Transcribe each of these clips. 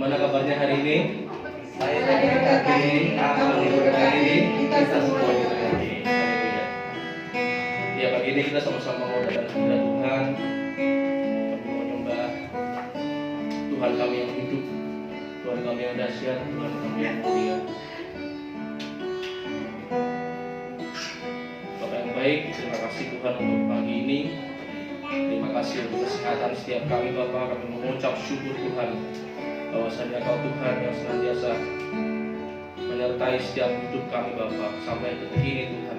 Gimana kabarnya hari ini? Saya diberkati, kamu diberkati, kita semua diberkati. Haleluya. Ya, pagi ini kita sama-sama mau datang kepada Tuhan. Kami mau nyembah Tuhan kami yang hidup, Tuhan kami yang dahsyat, Tuhan kami yang mulia. Bapak yang baik, terima kasih Tuhan untuk pagi ini. Terima kasih untuk kesehatan setiap kami Bapak. Kami mengucap syukur Tuhan bahwasanya Kau Tuhan yang senantiasa menyertai setiap hidup kami Bapak sampai detik ini Tuhan.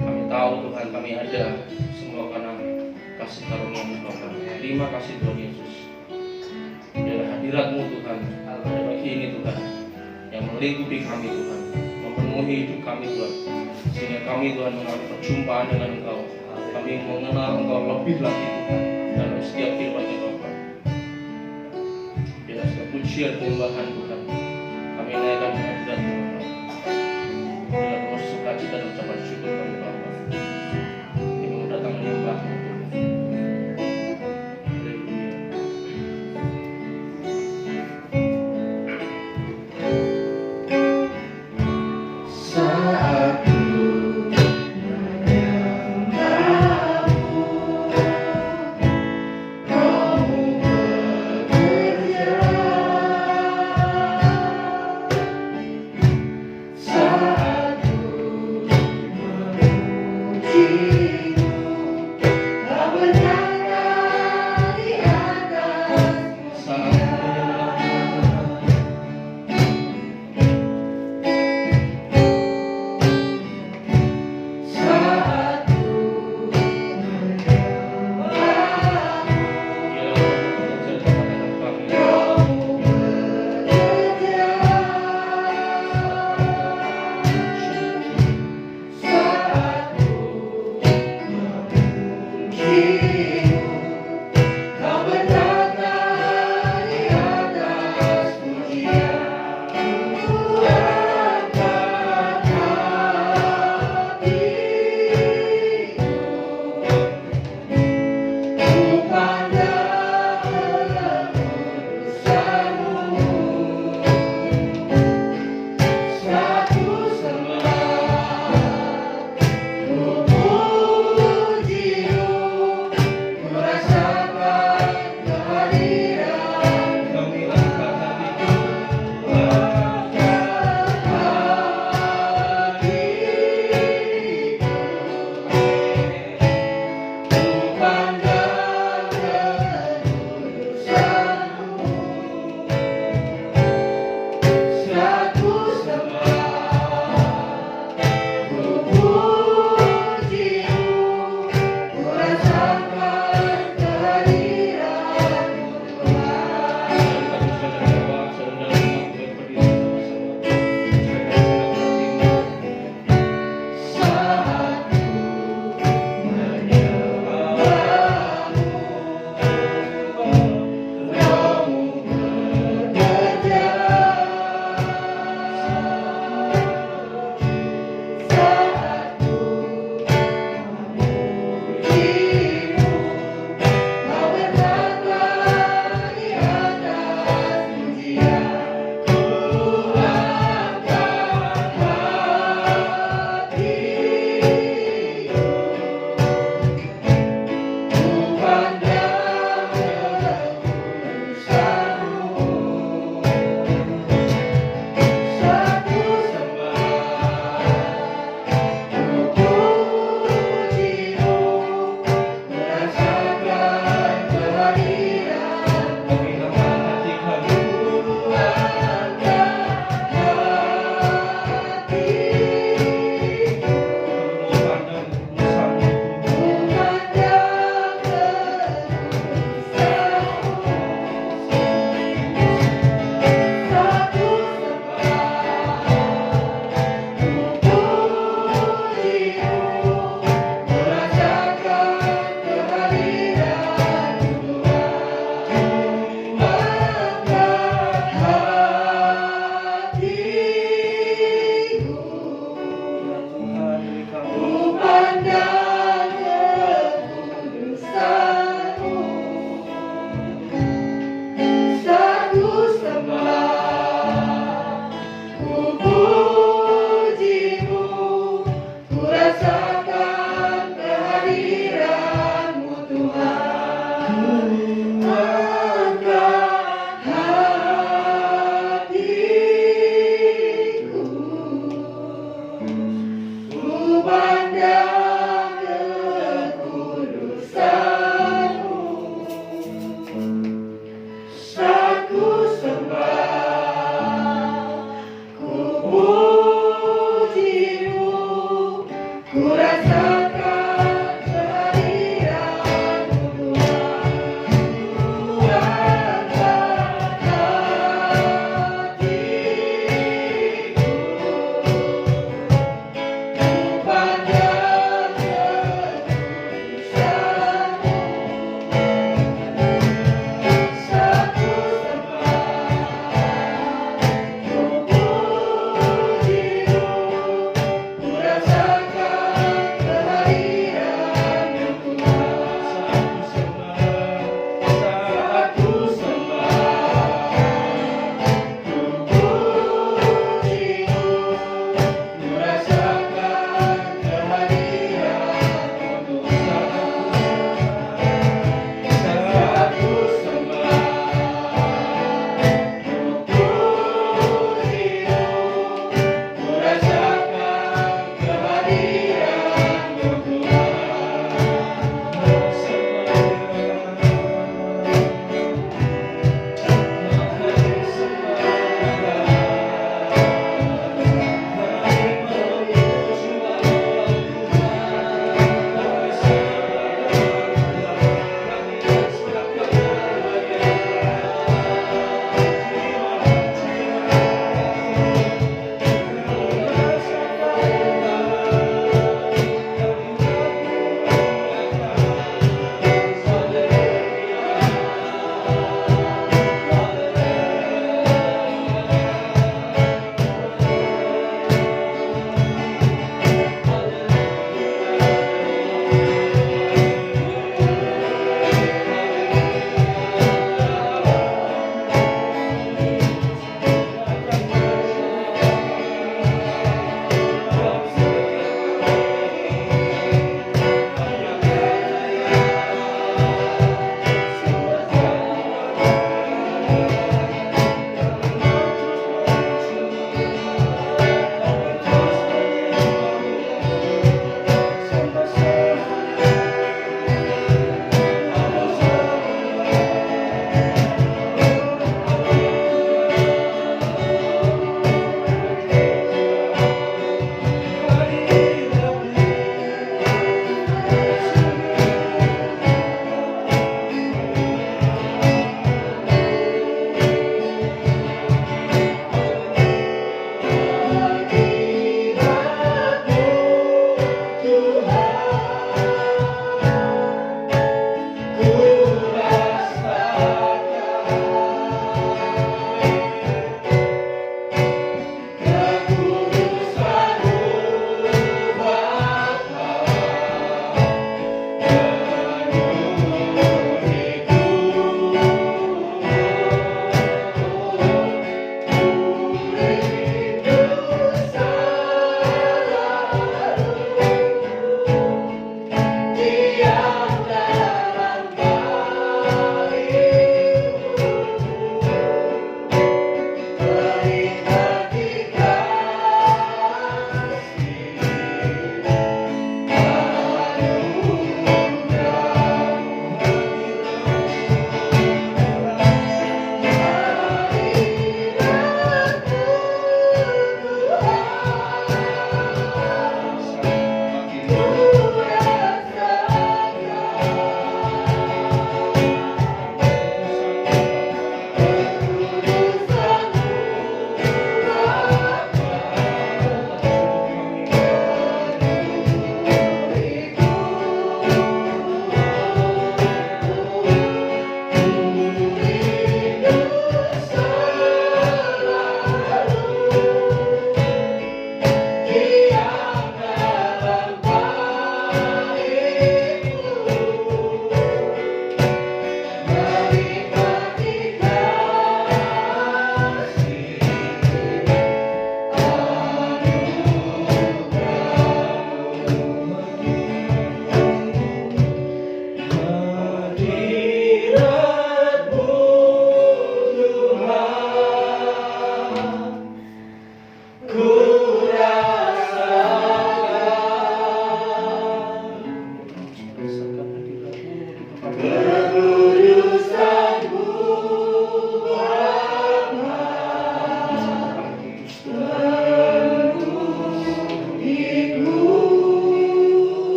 Kami tahu Tuhan kami ada semua karena kasih karunia-Mu Bapak. Terima kasih Tuhan Yesus. Biar hadirat-Mu Tuhan pada pagi ini Tuhan yang melingkupi kami Tuhan, memenuhi hidup kami Tuhan, sehingga kami Tuhan mengalami perjumpaan dengan Engkau. Kami mengenal Engkau lebih lagi Tuhan dalam setiap kehidupan Bapak. Biar segala pujian penyembahan Tuhan kami naikkan hadirat-Mu Bapak. Dengan penuh sukacita dan ucapan syukur kami Bapak. Kami mau datang menyembah-Mu Tuhan. Haleluya.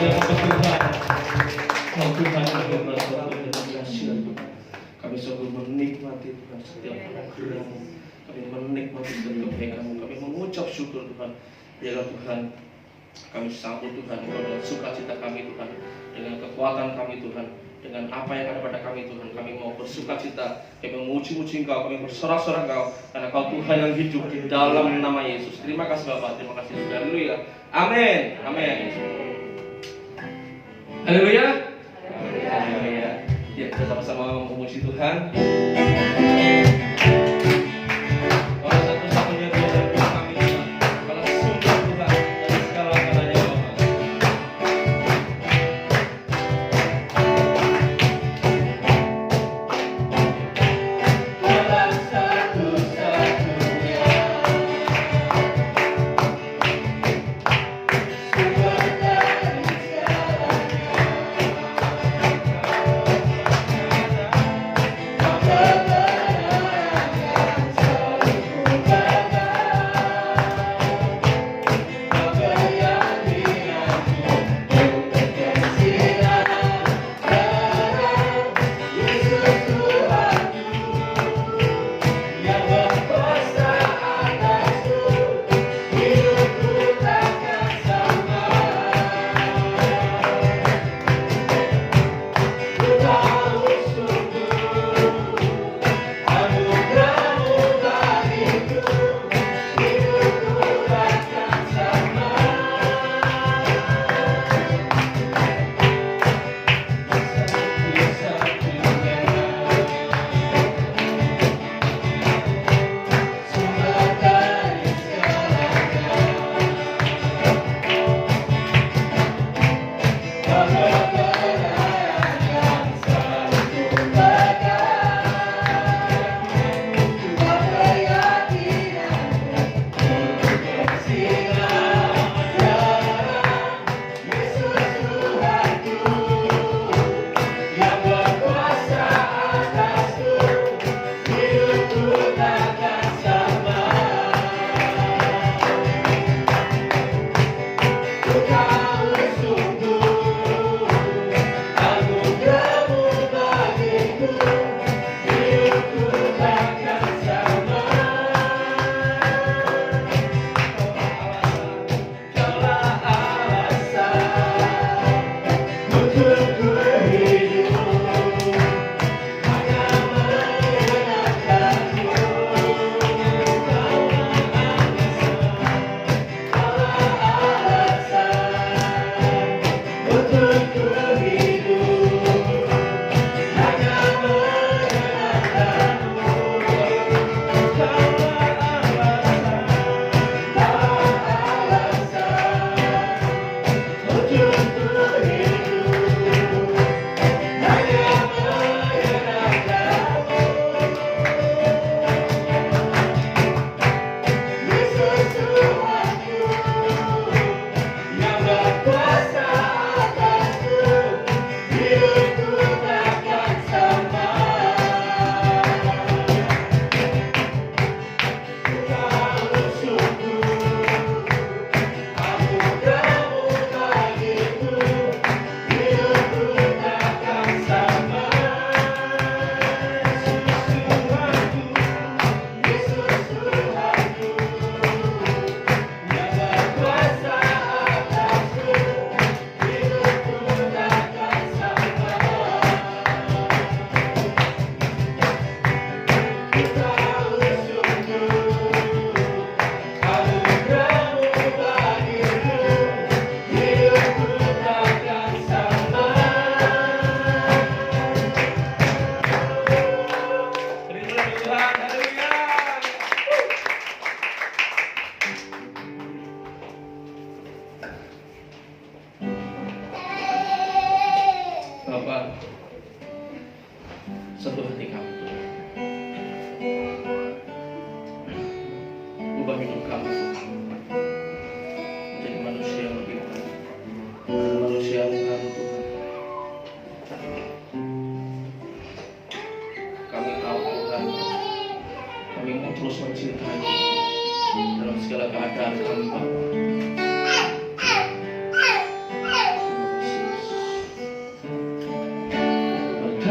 ya Tuhan. Oh Tuhan, kami bersyukur dengan kasih Tuhan. Kami sungguh menikmati Tuhan setiap program-Mu. Kami menikmati setiap kebaikan-Mu. Kami mengucap syukur Tuhan. Ya Tuhan, kami sambut Tuhan dengan sukacita kami Tuhan, dengan kekuatan kami Tuhan, dengan apa yang ada pada kami Tuhan. Kami mau bersukacita, kami memuji-muji Engkau, kami bersorak-sorak Engkau, karena Kau Tuhan yang hidup di dalam nama Yesus. Terima kasih Bapak, terima kasih. Haleluya. Amin. Amin. Haleluya. Haleluya. Ya, kita sama-sama memuji Tuhan. Kalau satu-satunya Dia dan Tuhan kami Tuhan, kalau sumber Tuhan dari segala-galanya Bapak. Tuhan satu-satunya sumber dari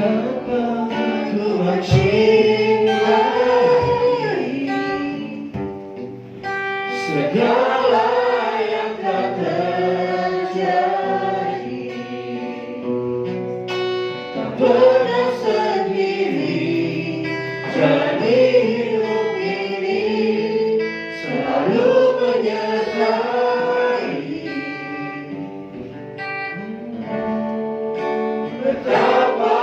Betapa ku mencintai segala yang telah terjadi. Tak pernah sendiri jalani hidup ini, selalu menyertai. Betapa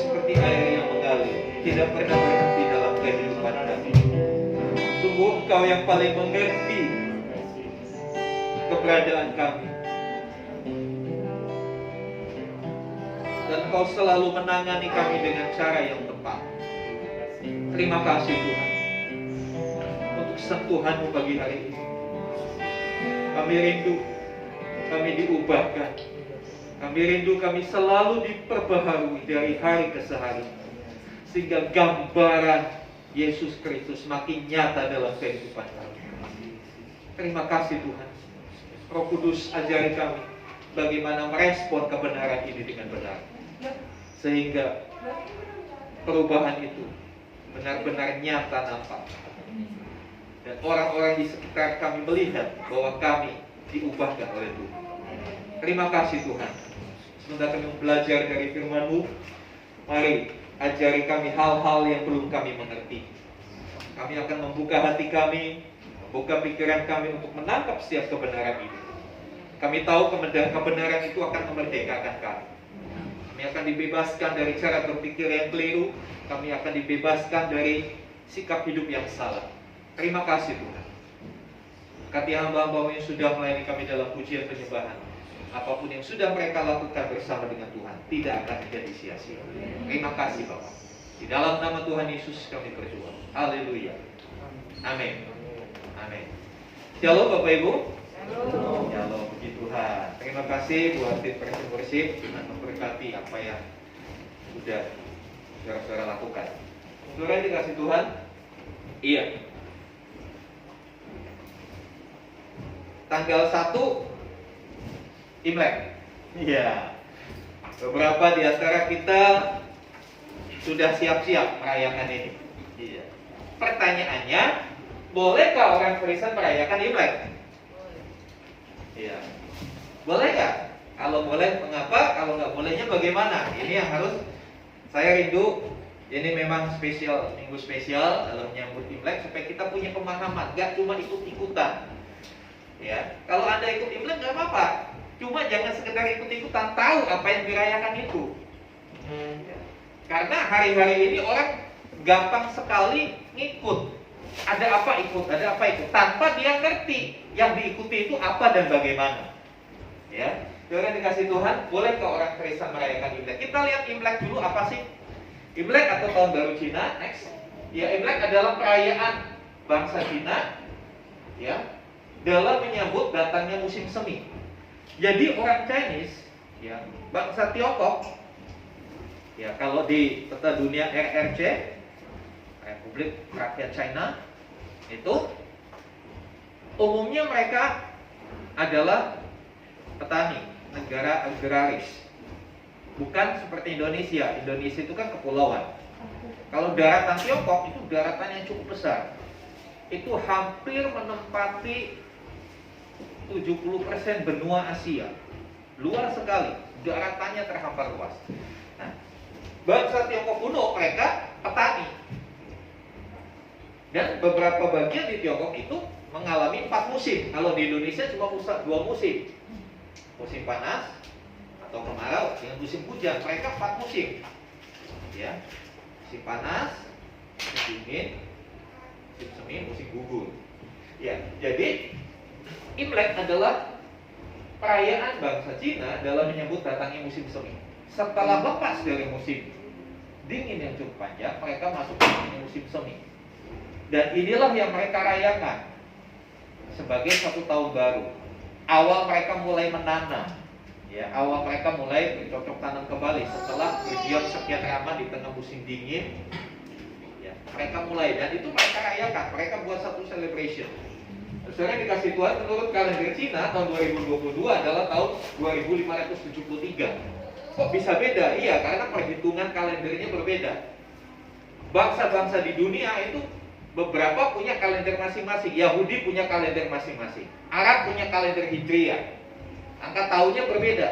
seperti air yang mengalir, tidak pernah berhenti dalam kehidupan kami. Sungguh Engkau yang paling mengerti keberadaan kami. Dan Engkau selalu menangani kami dengan cara yang tepat. Terima kasih Tuhan untuk sentuhan-Mu pagi hari ini. Kami rindu, kami diubahkan. Kami rindu, kami selalu diperbaharui dari hari ke hari, sehingga gambaran Yesus Kristus makin nyata dalam kehidupan kami. Terima kasih Tuhan. Roh Kudus, ajari kami bagaimana merespon kebenaran ini dengan benar, sehingga perubahan itu benar-benar nyata nampak, dan orang-orang di sekitar kami melihat bahwa kami diubahkan oleh Tuhan. Terima kasih Tuhan. Sementara kami belajar dari firman-Mu, mari ajari kami hal-hal yang belum kami mengerti. Kami akan membuka hati kami, membuka pikiran kami untuk menangkap setiap kebenaran ini. Kami tahu kebenaran itu akan memerdekakan kami. Kami akan dibebaskan dari cara berpikir yang keliru. Kami akan dibebaskan dari sikap hidup yang salah. Terima kasih Tuhan. Berkati hamba-hamba-Mu yang sudah melayani kami dalam pujian penyembahan. Apapun yang sudah mereka lakukan bersama dengan Tuhan tidak akan menjadi sia-sia. Terima kasih Bapak. Di dalam nama Tuhan Yesus kami berdoa. Haleluya. Amin. Amin. Shalom Bapak Ibu. Shalom. Puji Tuhan. Terima kasih buat tim worship. Tuhan memberkati apa yang sudah saudara-saudara lakukan. Saudara dikasih Tuhan. Iya. Tanggal 1 Imlek. Iya. Beberapa di antara kita sudah siap-siap merayakan ini. Iya. Pertanyaannya, bolehkah orang Kristen merayakan Imlek? Iya. Boleh nggak? Kalau boleh, mengapa? Kalau nggak bolehnya bagaimana? Ini yang harus saya rindu. Ini memang spesial, minggu spesial dalam menyambut Imlek supaya kita punya pemahaman, nggak cuma ikut-ikutan. Ya, kalau Anda ikut Imlek nggak apa-apa. Cuma jangan sekedar ikut-ikutan, tahu apa yang dirayakan itu. Karena hari-hari ini orang gampang sekali ngikut. Ada apa ikut, ada apa ikut, tanpa dia ngerti yang diikuti itu apa dan bagaimana. Ya, jangan dikasih Tuhan, boleh ke orang Kristen merayakan Imlek. Kita lihat Imlek dulu apa sih? Imlek atau Tahun Baru Cina, next. Ya, Imlek adalah perayaan bangsa Cina, ya, dalam menyambut datangnya musim semi. Jadi orang Chinese, ya, bangsa Tiongkok, ya, kalau di peta dunia RRC, Republik Rakyat China, itu umumnya mereka adalah petani, negara agraris, bukan seperti Indonesia. Indonesia itu kan kepulauan. Kalau daratan Tiongkok itu daratan yang cukup besar, itu hampir menempati 70% benua Asia. Luar sekali, daratannya terhampar luas. Nah, bangsa Tiongkok kuno mereka petani. Dan beberapa bagian di Tiongkok itu mengalami 4 musim. Kalau di Indonesia cuma 2 musim. Musim panas atau kemarau dengan musim hujan. Mereka 4 musim. Ya. Musim panas, musim dingin, musim semi, musim gugur. Ya, jadi Imlek adalah perayaan bangsa Cina dalam menyambut datangnya musim semi. Setelah lepas dari musim dingin yang cukup panjang, mereka masuk ke musim semi. Dan inilah yang mereka rayakan sebagai satu tahun baru. Awal mereka mulai menanam, ya, awal mereka mulai bercocok tanam kembali setelah berdiam sekian lama di tengah musim dingin. Ya, mereka mulai, dan itu mereka rayakan. Mereka buat satu celebration. Saudara dikasih Tuhan, menurut kalender Cina tahun 2022 adalah tahun 2573. Kok bisa beda? Iya, karena perhitungan kalendernya berbeda. Bangsa-bangsa di dunia itu beberapa punya kalender masing-masing. Yahudi punya kalender masing-masing. Arab punya kalender Hijriah. Angka tahunnya berbeda.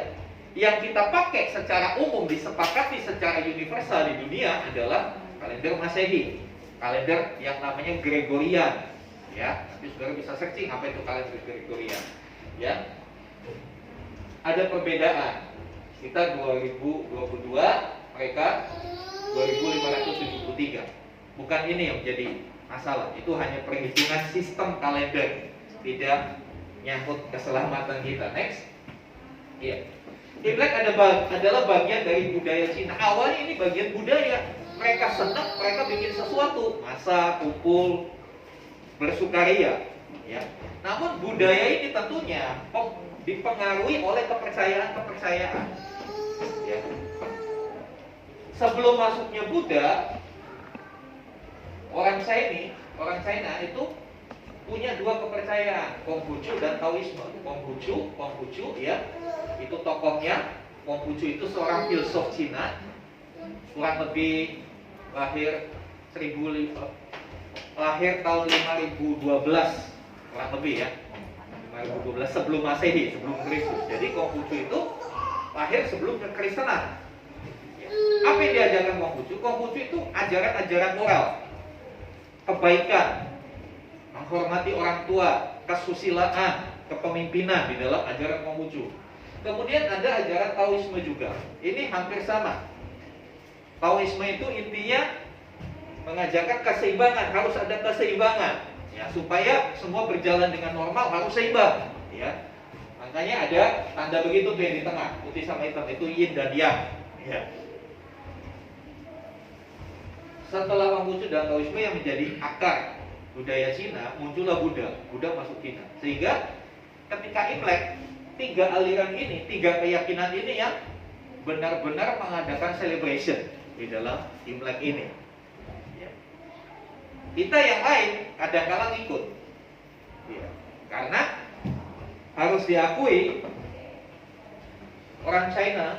Yang kita pakai secara umum, disepakati secara universal di dunia adalah kalender Masehi. Kalender yang namanya Gregorian. Ya, nanti saudara bisa searching apa itu kalender Gregorian. Ya, ada perbedaan. Kita 2022 mereka 2573. Bukan ini yang menjadi masalah. Itu hanya perhitungan sistem kalender, tidak nyangkut keselamatan kita. Next. Iya. Imlek adalah bagian dari budaya Cina. Awalnya ini bagian budaya. Mereka senang, mereka bikin sesuatu, masak, kumpul, bersukaria. Ya. Namun budaya ini tentunya dipengaruhi oleh kepercayaan-kepercayaan. Ya. Sebelum masuknya Buddha, orang China itu punya dua kepercayaan, Konghucu dan Taoisme. Konghucu ya, itu tokohnya. Konghucu itu seorang filsuf Cina, kurang lebih lahir tahun 5012, kurang lebih ya, 5012 sebelum Masehi, sebelum Kristus. Jadi Konghucu itu lahir sebelum kekristenan. Apa yang diajarkan Konghucu? Konghucu itu ajaran-ajaran moral, kebaikan, menghormati orang tua, kesusilaan, kepemimpinan di dalam ajaran Konghucu. Kemudian ada ajaran Taoisme juga. Ini hampir sama. Taoisme itu intinya mengajarkan keseimbangan, harus ada keseimbangan, ya, supaya semua berjalan dengan normal harus seimbang, ya. Makanya ada tanda begitu tuh yang di tengah, putih sama hitam, itu yin dan yang, ya. Setelah Konghucu dan Taoisme yang menjadi akar budaya Cina, muncullah Buddha masuk Cina. Sehingga ketika Imlek, tiga aliran ini, tiga keyakinan ini yang benar-benar mengadakan celebration di dalam Imlek ini. Ya. Kita yang lain kadang-kadang ikut, ya. Karena harus diakui orang Cina,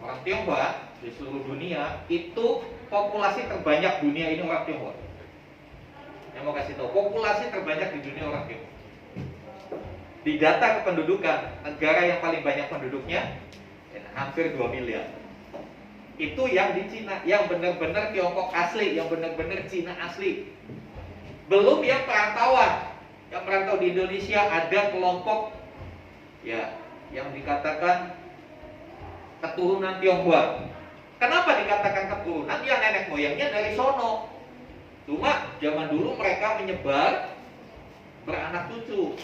orang Tionghoa di seluruh dunia itu populasi terbanyak dunia ini orang Tionghoa. Yang mau kasih tahu, populasi terbanyak di dunia orang Tionghoa. Di data kependudukan, negara yang paling banyak penduduknya hampir 2 miliar. Itu yang di Cina, yang benar-benar Tiongkok asli, yang benar-benar Cina asli. Belum yang perantauan. Yang perantau di Indonesia ada kelompok ya yang dikatakan keturunan Tionghoa. Kenapa dikatakan keturunan? Ya nenek moyangnya dari sono. Cuma zaman dulu mereka menyebar, beranak cucu.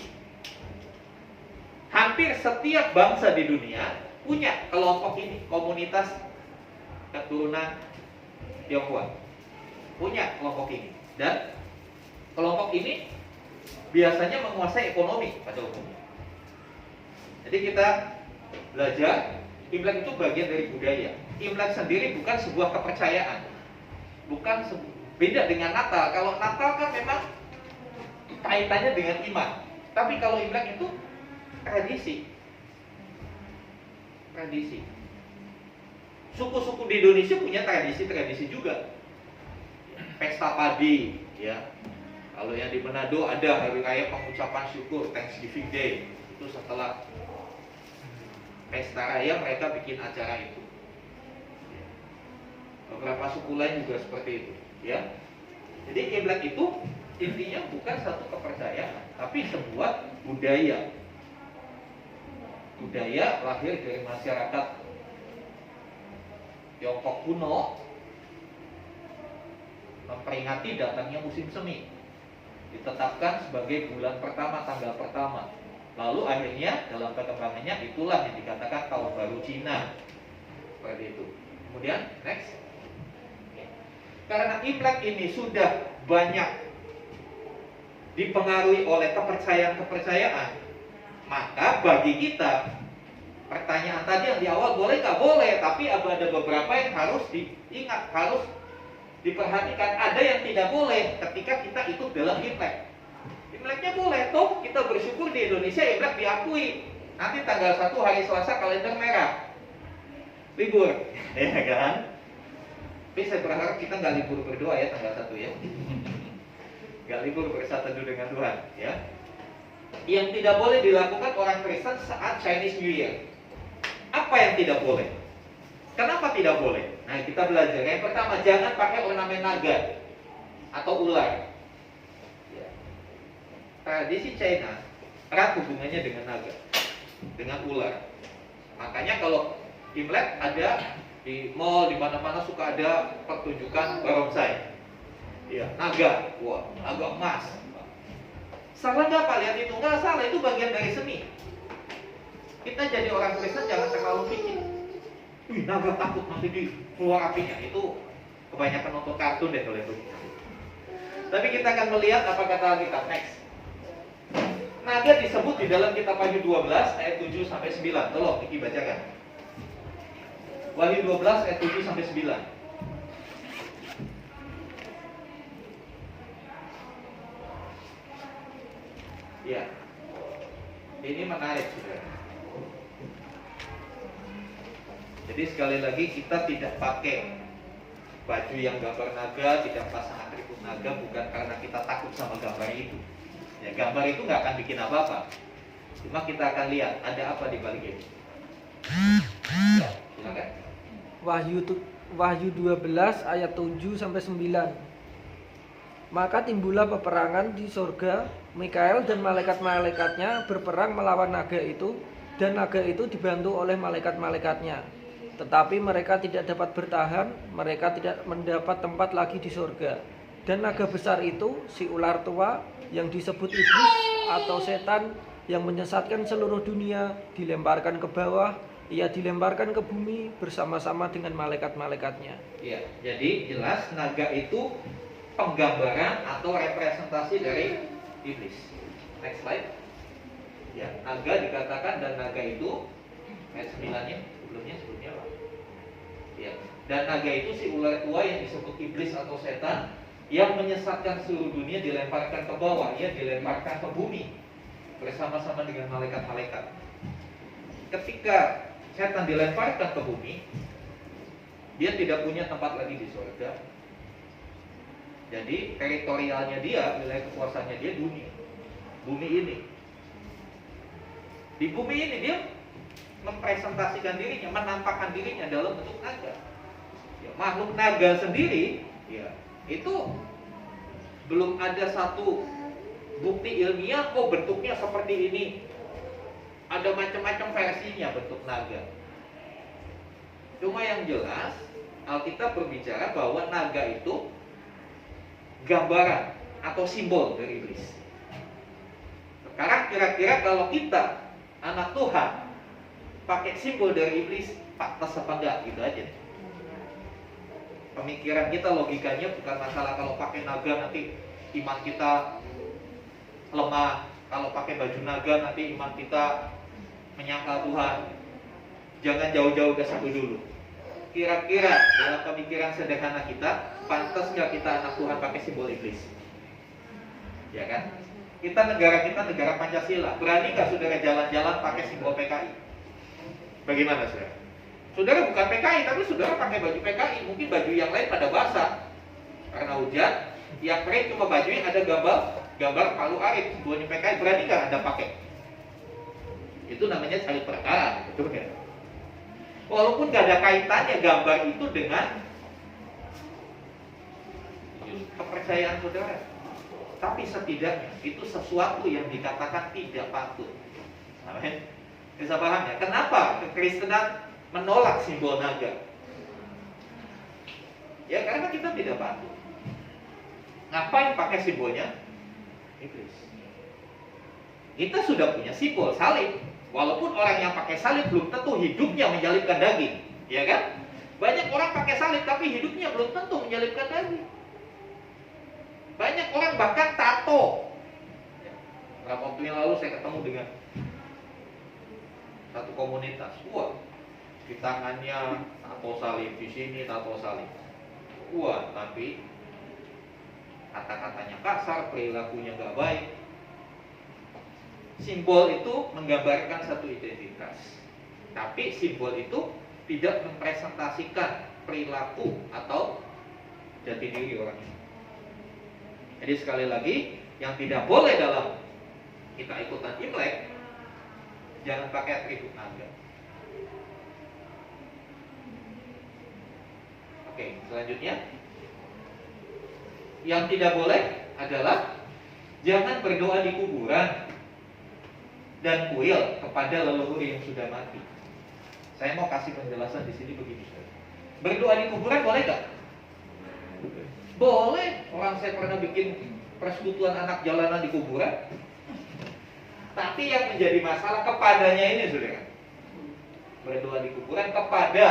Hampir setiap bangsa di dunia punya kelompok ini, komunitas keturunan Tionghoa. Punya kelompok ini. Dan kelompok ini biasanya menguasai ekonomi pada umumnya. Jadi kita belajar, Imlek itu bagian dari budaya. Imlek sendiri bukan sebuah kepercayaan, beda dengan Natal. Kalau Natal kan memang kaitannya dengan iman, tapi kalau Imlek itu tradisi. Suku-suku di Indonesia punya tradisi juga. Pesta padi, ya. Kalau yang di Manado ada hari raya pengucapan syukur, Thanksgiving Day. Itu setelah pesta raya mereka bikin acara itu. Beberapa suku lain juga seperti itu, ya. Jadi Imlek itu intinya bukan satu kepercayaan, tapi sebuah budaya. Budaya lahir dari masyarakat Tiongkok kuno, memperingati datangnya musim semi. Ditetapkan sebagai bulan pertama, tanggal pertama. Lalu akhirnya dalam perkembangannya itulah yang dikatakan tahun baru Cina. Seperti itu. Kemudian next. Karena Imlek ini sudah banyak dipengaruhi oleh kepercayaan, maka bagi kita pertanyaan tadi yang di awal boleh nggak boleh, tapi ada beberapa yang harus diingat, harus diperhatikan. Ada yang tidak boleh ketika kita ikut dalam Imlek. Imleknya boleh, toh kita bersyukur di Indonesia Imlek diakui. Nanti tanggal 1 hari Selasa kalender merah, libur, ya kan? Tapi saya berharap kita nggak libur berdoa ya tanggal 1 ya. Nggak libur bersatu dengan Tuhan, ya. Yang tidak boleh dilakukan orang Kristen saat Chinese New Year. Apa yang tidak boleh? Kenapa tidak boleh? Nah, kita belajar. Yang pertama, jangan pakai ornamen naga atau ular. Ya. Tradisi China erat hubungannya dengan naga, dengan ular. Makanya kalau Imlek ada di mall, di mana-mana suka ada pertunjukan barongsai. Ya, naga, wah, naga emas. Salah nggak Pak lihat itu? Nggak salah, itu bagian dari seni. Kita jadi orang Kristen jangan terlalu pikir, wih naga takut nanti di keluar apinya. Itu kebanyakan nonton kartun deh kalau itu. Tapi kita akan melihat apa kata Alkitab next. Naga disebut di dalam kitab Wahyu 12 ayat 7 sampai 9. Tolong Niki bacakan. Wahyu 12 ayat 7 sampai 9. Ya. Ini menarik Saudara. Jadi sekali lagi kita tidak pakai baju yang gambar naga, tidak pasang atribut naga bukan karena kita takut sama gambar itu. Ya, gambar itu nggak akan bikin apa-apa. Cuma kita akan lihat ada apa di balik itu. Ya, silakan. Wahyu 12 ayat 7 sampai 9. Maka timbullah peperangan di sorga. Mikael dan malaikat-malaikatnya berperang melawan naga itu, dan naga itu dibantu oleh malaikat-malaikatnya. Tetapi mereka tidak dapat bertahan, mereka tidak mendapat tempat lagi di sorga. Dan naga besar itu, si ular tua yang disebut iblis atau setan yang menyesatkan seluruh dunia, dilemparkan ke bawah. Ia dilemparkan ke bumi bersama-sama dengan malaikat-malaikatnya. Ya, jadi jelas naga itu penggambaran atau representasi dari iblis. Next slide. Ya, naga dikatakan dan naga itu ayat 9-nya sebelumnya apa? Ya, dan naga itu si ular tua yang disebut iblis atau setan yang menyesatkan seluruh dunia, dilemparkan ke bawah, ia dilemparkan ke bumi bersama-sama dengan malaikat-malaikat. Ketika setan dilemparkan ke bumi, dia tidak punya tempat lagi di surga. Jadi teritorialnya dia, wilayah kekuasaannya dia dunia, bumi ini. Di bumi ini dia mempresentasikan dirinya, menampakkan dirinya dalam bentuk naga. Ya, makhluk naga sendiri, ya itu belum ada satu bukti ilmiah kok bentuknya seperti ini. Ada macam-macam versinya bentuk naga. Cuma yang jelas Alkitab berbicara bahwa naga itu gambaran atau simbol dari iblis. Sekarang kira-kira kalau kita anak Tuhan pakai simbol dari iblis, pantas apa enggak, gitu aja. Pemikiran kita, logikanya bukan masalah kalau pakai naga nanti iman kita lemah, kalau pakai baju naga nanti iman kita menyangkal Tuhan. Jangan jauh-jauh ke situ dulu. Kira-kira dalam pemikiran sederhana kita, pantas nggak kita anak Tuhan pakai simbol iblis? Ya kan? Kita negara Pancasila. Berani nggak saudara jalan-jalan pakai simbol PKI? Bagaimana saudara? Saudara bukan PKI, tapi saudara pakai baju PKI. Mungkin baju yang lain pada basah karena hujan. Yang kering cuma baju yang ada gambar Palu Arit, simbolnya PKI. Berani nggak Anda pakai? Itu namanya cari perkara, betul kan? Walaupun gak ada kaitannya gambar itu dengan kepercayaan saudara, tapi setidaknya itu sesuatu yang dikatakan tidak patut. Amin. Bisa paham ya? Kenapa kekristenan menolak simbol naga? Ya karena kita tidak patut. Ngapain pakai simbolnya iblis? Kita sudah punya simbol salib. Walaupun orang yang pakai salib belum tentu hidupnya menyalibkan daging, ya kan? Banyak orang pakai salib tapi hidupnya belum tentu menyalibkan daging. Banyak orang bahkan tato. Beberapa waktu yang lalu saya ketemu dengan satu komunitas, wah, di tangannya tato salib, di sini tato salib. Wah, tapi kata-katanya kasar, perilakunya nggak baik. Simbol itu menggambarkan satu identitas, tapi simbol itu tidak mempresentasikan perilaku atau jati diri orang itu. Jadi sekali lagi, yang tidak boleh dalam kita ikutan Imlek, jangan pakai atribut naga. Oke, selanjutnya, yang tidak boleh adalah jangan berdoa di kuburan dan kuil kepada leluhur yang sudah mati. Saya mau kasih penjelasan di sini begini. Berdoa di kuburan boleh nggak? Boleh. Orang saya pernah bikin persekutuan anak jalanan di kuburan. Tapi yang menjadi masalah kepadanya ini, saudara. Berdoa di kuburan kepada.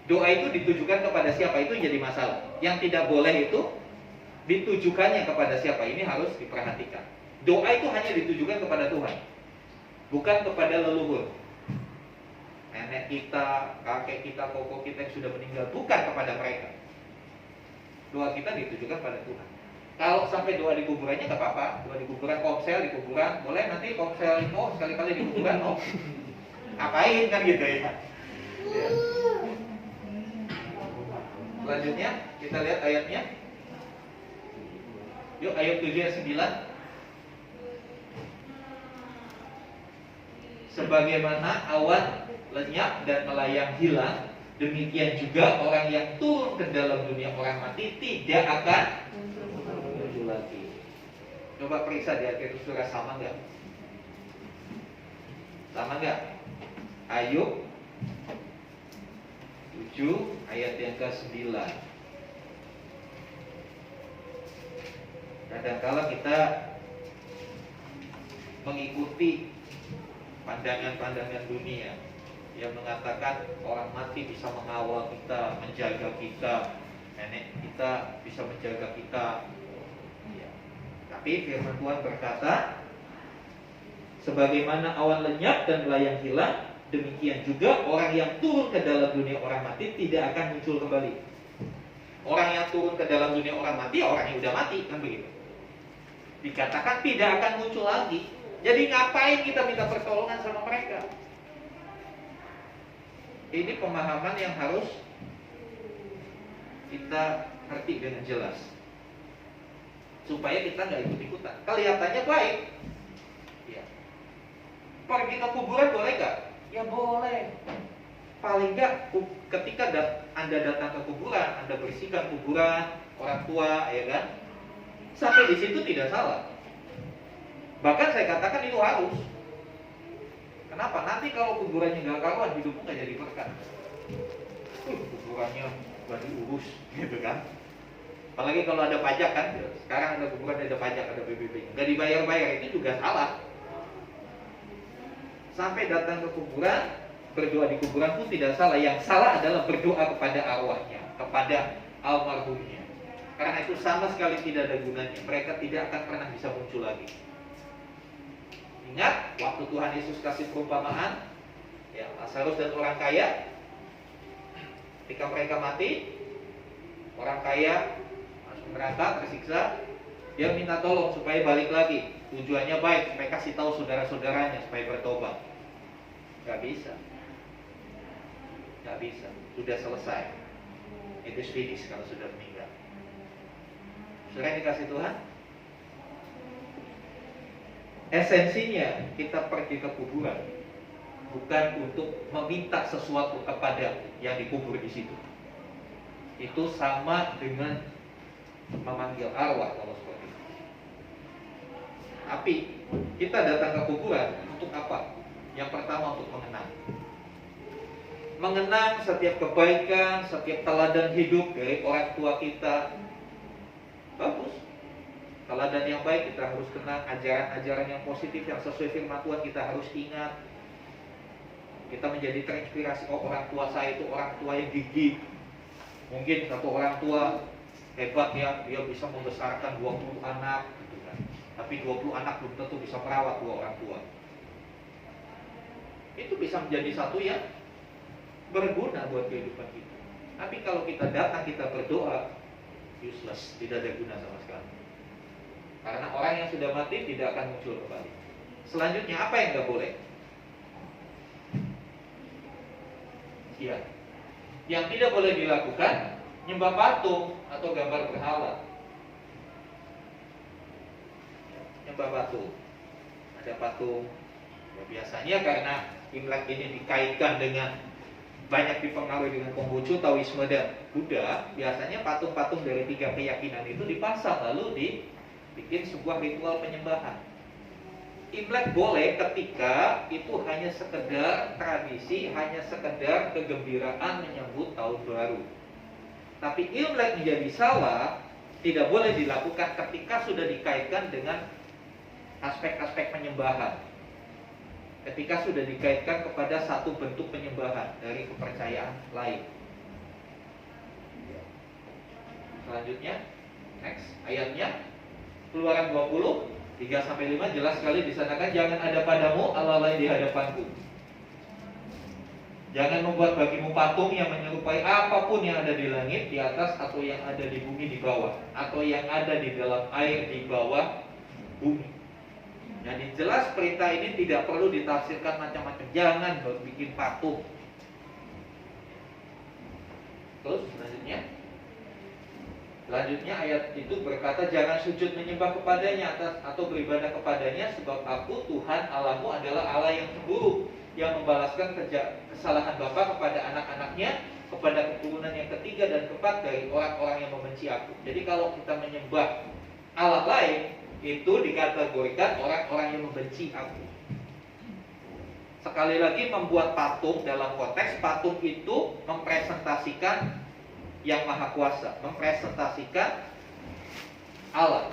Doa itu ditujukan kepada siapa, itu jadi masalah. Yang tidak boleh itu ditujukannya kepada siapa, ini harus diperhatikan. Doa itu hanya ditujukan kepada Tuhan, bukan kepada leluhur. Nenek kita, kakek kita, koko kita yang sudah meninggal, bukan kepada mereka. Doa kita ditujukan pada Tuhan. Kalau sampai doa di kuburannya nggak apa-apa. Doa di kuburan, komsel di kuburan, boleh. Nanti komsel itu sekali-kali di kuburan, ngapain kan gitu ya. Ya. Selanjutnya kita lihat ayatnya. Yuk, ayat 7 dan 9. Sebagaimana awan lenyap dan melayang hilang, demikian juga orang yang turun ke dalam dunia orang mati tidak akan muncul lagi. Coba periksa di ayat itu surah sama nggak? Sama nggak? Ayub 7 ayat yang ke-9. Kadang-kala kita mengikuti pandangan-pandangan dunia yang mengatakan orang mati bisa mengawal kita, menjaga kita, nenek kita bisa menjaga kita. Ya. Tapi firman Tuhan berkata, sebagaimana awan lenyap dan melayang hilang, demikian juga orang yang turun ke dalam dunia orang mati tidak akan muncul kembali. Orang yang turun ke dalam dunia orang mati, orang yang udah mati, kan begitu. Dikatakan tidak akan muncul lagi. Jadi ngapain kita minta pertolongan sama mereka? Ini pemahaman yang harus kita ngerti dengan jelas, supaya kita nggak ikut-ikutan. Kelihatannya baik, ya. Pergi ke kuburan boleh nggak? Ya boleh. Paling nggak ketika Anda datang ke kuburan, Anda bersihkan kuburan orang tua, ya kan? Sampai di situ tidak salah. Bahkan saya katakan itu harus. Kenapa? Nanti kalau kuburannya nggak karuan, hidupmu nggak jadi berkah. Kuburannya nggak diurus, gitu kan? Apalagi kalau ada pajak kan? Sekarang ada kuburan ada pajak, ada PBB, nggak dibayar-bayar, itu juga salah. Sampai datang ke kuburan, berdoa di kuburan pun tidak salah. Yang salah adalah berdoa kepada arwahnya, kepada almarhumnya. Karena itu sama sekali tidak ada gunanya. Mereka tidak akan pernah bisa muncul lagi. Ingat, waktu Tuhan Yesus kasih perumpamaan, ya, Lazarus dan orang kaya, ketika mereka mati, orang kaya masuk neraka, tersiksa, dia minta tolong supaya balik lagi. Tujuannya baik, supaya kasih tahu saudara-saudaranya supaya bertobat. Gak bisa. Gak bisa. Sudah selesai. Itu finish kalau sudah meninggal. Sudah dikasih Tuhan. Esensinya kita pergi ke kuburan bukan untuk meminta sesuatu kepada yang dikubur di situ. Itu sama dengan memanggil arwah kalau seperti itu. Tapi kita datang ke kuburan untuk apa? Yang pertama untuk mengenang. Mengenang setiap kebaikan, setiap teladan hidup dari orang tua kita. Bagus. Teladan yang baik kita harus kenang, ajaran-ajaran yang positif yang sesuai firman Tuhan kita harus ingat. Kita menjadi terinspirasi, oh orang tua saya itu orang tua yang gigih. Mungkin satu orang tua hebat ya, dia bisa membesarkan 20 anak gitu kan. Tapi 20 anak belum tentu bisa merawat 2 orang tua. Itu bisa menjadi satu yang berguna buat kehidupan kita. Tapi kalau kita datang, kita berdoa, useless, tidak ada guna sama sekali. Karena orang yang sudah mati tidak akan muncul kembali. Selanjutnya apa yang nggak boleh? Ya, yang tidak boleh dilakukan nyembah patung atau gambar berhala. Nyembah patung, ada patung. Ya, biasanya karena Imlek ini dikaitkan dengan banyak dipengaruhi dengan Konghucu, Taoisme dan Buddha, biasanya patung-patung dari 3 keyakinan itu dipasang lalu dibikin sebuah ritual penyembahan. Imlek boleh ketika itu hanya sekedar tradisi, hanya sekedar kegembiraan menyambut tahun baru. Tapi Imlek menjadi salah, tidak boleh dilakukan ketika sudah dikaitkan dengan aspek-aspek penyembahan. Ketika sudah dikaitkan kepada satu bentuk penyembahan dari kepercayaan lain. Selanjutnya, next ayatnya, Keluaran 20 3-5 jelas sekali di sana kan, jangan ada padamu Allah lain di hadapanku. Jangan membuat bagimu patung yang menyerupai apapun yang ada di langit di atas, atau yang ada di bumi di bawah, atau yang ada di dalam air di bawah bumi. Jadi jelas perintah ini tidak perlu ditafsirkan macam-macam. Jangan bikin patung. Terus Selanjutnya ayat itu berkata, jangan sujud menyembah kepadanya atau beribadah kepadanya, sebab aku Tuhan Allahmu adalah Allah yang cemburu, yang membalaskan kesalahan bapa kepada anak-anaknya, kepada keturunan yang ketiga dan keempat dari orang-orang yang membenci aku. Jadi kalau kita menyembah Allah lain, itu dikategorikan orang-orang yang membenci aku. Sekali lagi, membuat patung dalam konteks patung itu mempresentasikan yang maha kuasa, mempresentasikan Allah.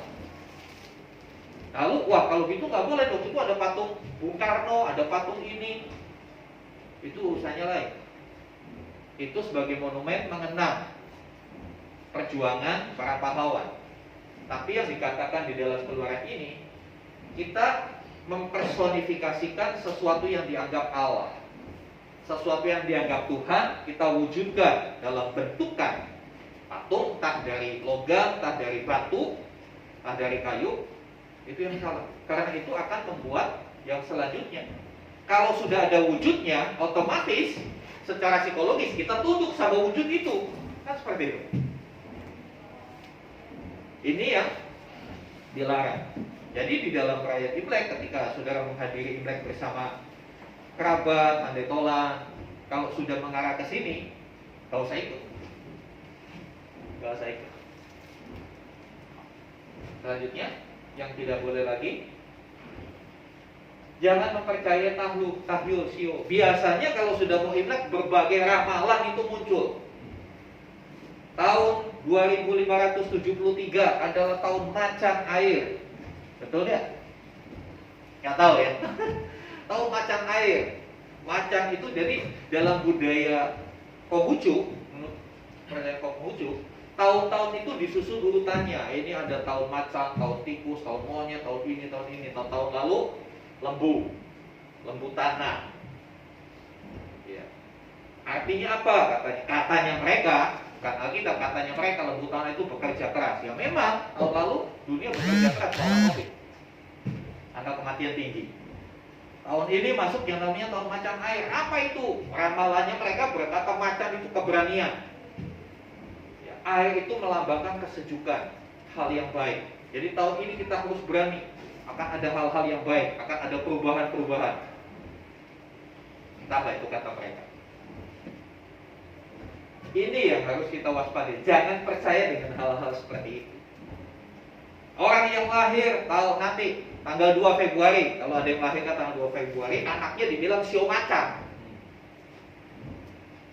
Lalu, wah kalau gitu nggak boleh dong, itu ada patung Bung Karno, ada patung ini. Itu urusannya lain. Itu sebagai monumen mengenang perjuangan para pahlawan. Tapi yang dikatakan di dalam Keluaran ini, kita mempersonifikasikan sesuatu yang dianggap Allah, sesuatu yang dianggap Tuhan, kita wujudkan dalam bentukan patung, entah dari logam, entah dari batu, entah dari kayu. Itu yang salah. Karena itu akan membuat yang selanjutnya. Kalau sudah ada wujudnya, otomatis secara psikologis kita tunduk sama wujud itu. Kan seperti itu. Ini yang dilarang. Jadi di dalam perayaan Imlek, ketika saudara menghadiri Imlek bersama kerabat, handai tolan, kalau sudah mengarah ke sini, gak usah ikut. Selanjutnya, yang tidak boleh lagi, jangan mempercayai tahyul sio. Biasanya kalau sudah mau Imlek, berbagai ramalan itu muncul. Tahun 2573 adalah tahun macan air. Betul ya? Nggak tahu ya. Tahu macan air. Macan itu jadi dalam budaya Konghucu, menurut percayaan Konghucu, tahun-tahun itu disusun urutannya. Ini ada tahun macan, tahun tikus, tahun monyet, tahun ini. Tahun lalu lembu tanah. Ya. Artinya apa katanya? Katanya mereka, bukan Alkitab, katanya mereka lembu tanah itu bekerja keras. Ya memang tahun lalu dunia bekerja keras melawan COVID. Angka kematian tinggi. Tahun ini masuk yang namanya tahun macan air. Apa itu? Ramalannya mereka berkata macan itu keberanian. Ya, air itu melambangkan kesejukan, hal yang baik. Jadi tahun ini kita harus berani. Akan ada hal-hal yang baik, akan ada perubahan-perubahan. Entahlah itu kata mereka. Ini yang harus kita waspadai. Jangan percaya dengan hal-hal seperti itu. Orang yang lahir tahun nanti tanggal 2 Februari, kalau ada yang lahirkan tanggal 2 Februari, anaknya dibilang sio macan.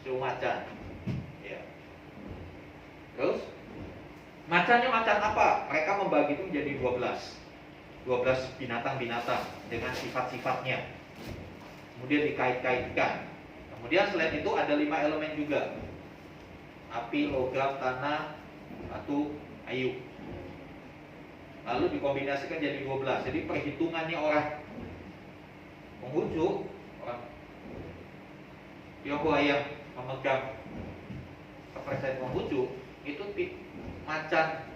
Sio macan. Ya. Terus macannya macan apa? Mereka membagi itu menjadi 12 binatang-binatang dengan sifat-sifatnya. Kemudian dikait-kaitkan. Kemudian selain itu ada 5 elemen juga. Api, logam, tanah, batu, ayu. Lalu dikombinasikan jadi 12. Jadi perhitungannya orang Konghucu, orang Tionghoa yang memegang kepercayaan Konghucu, itu macan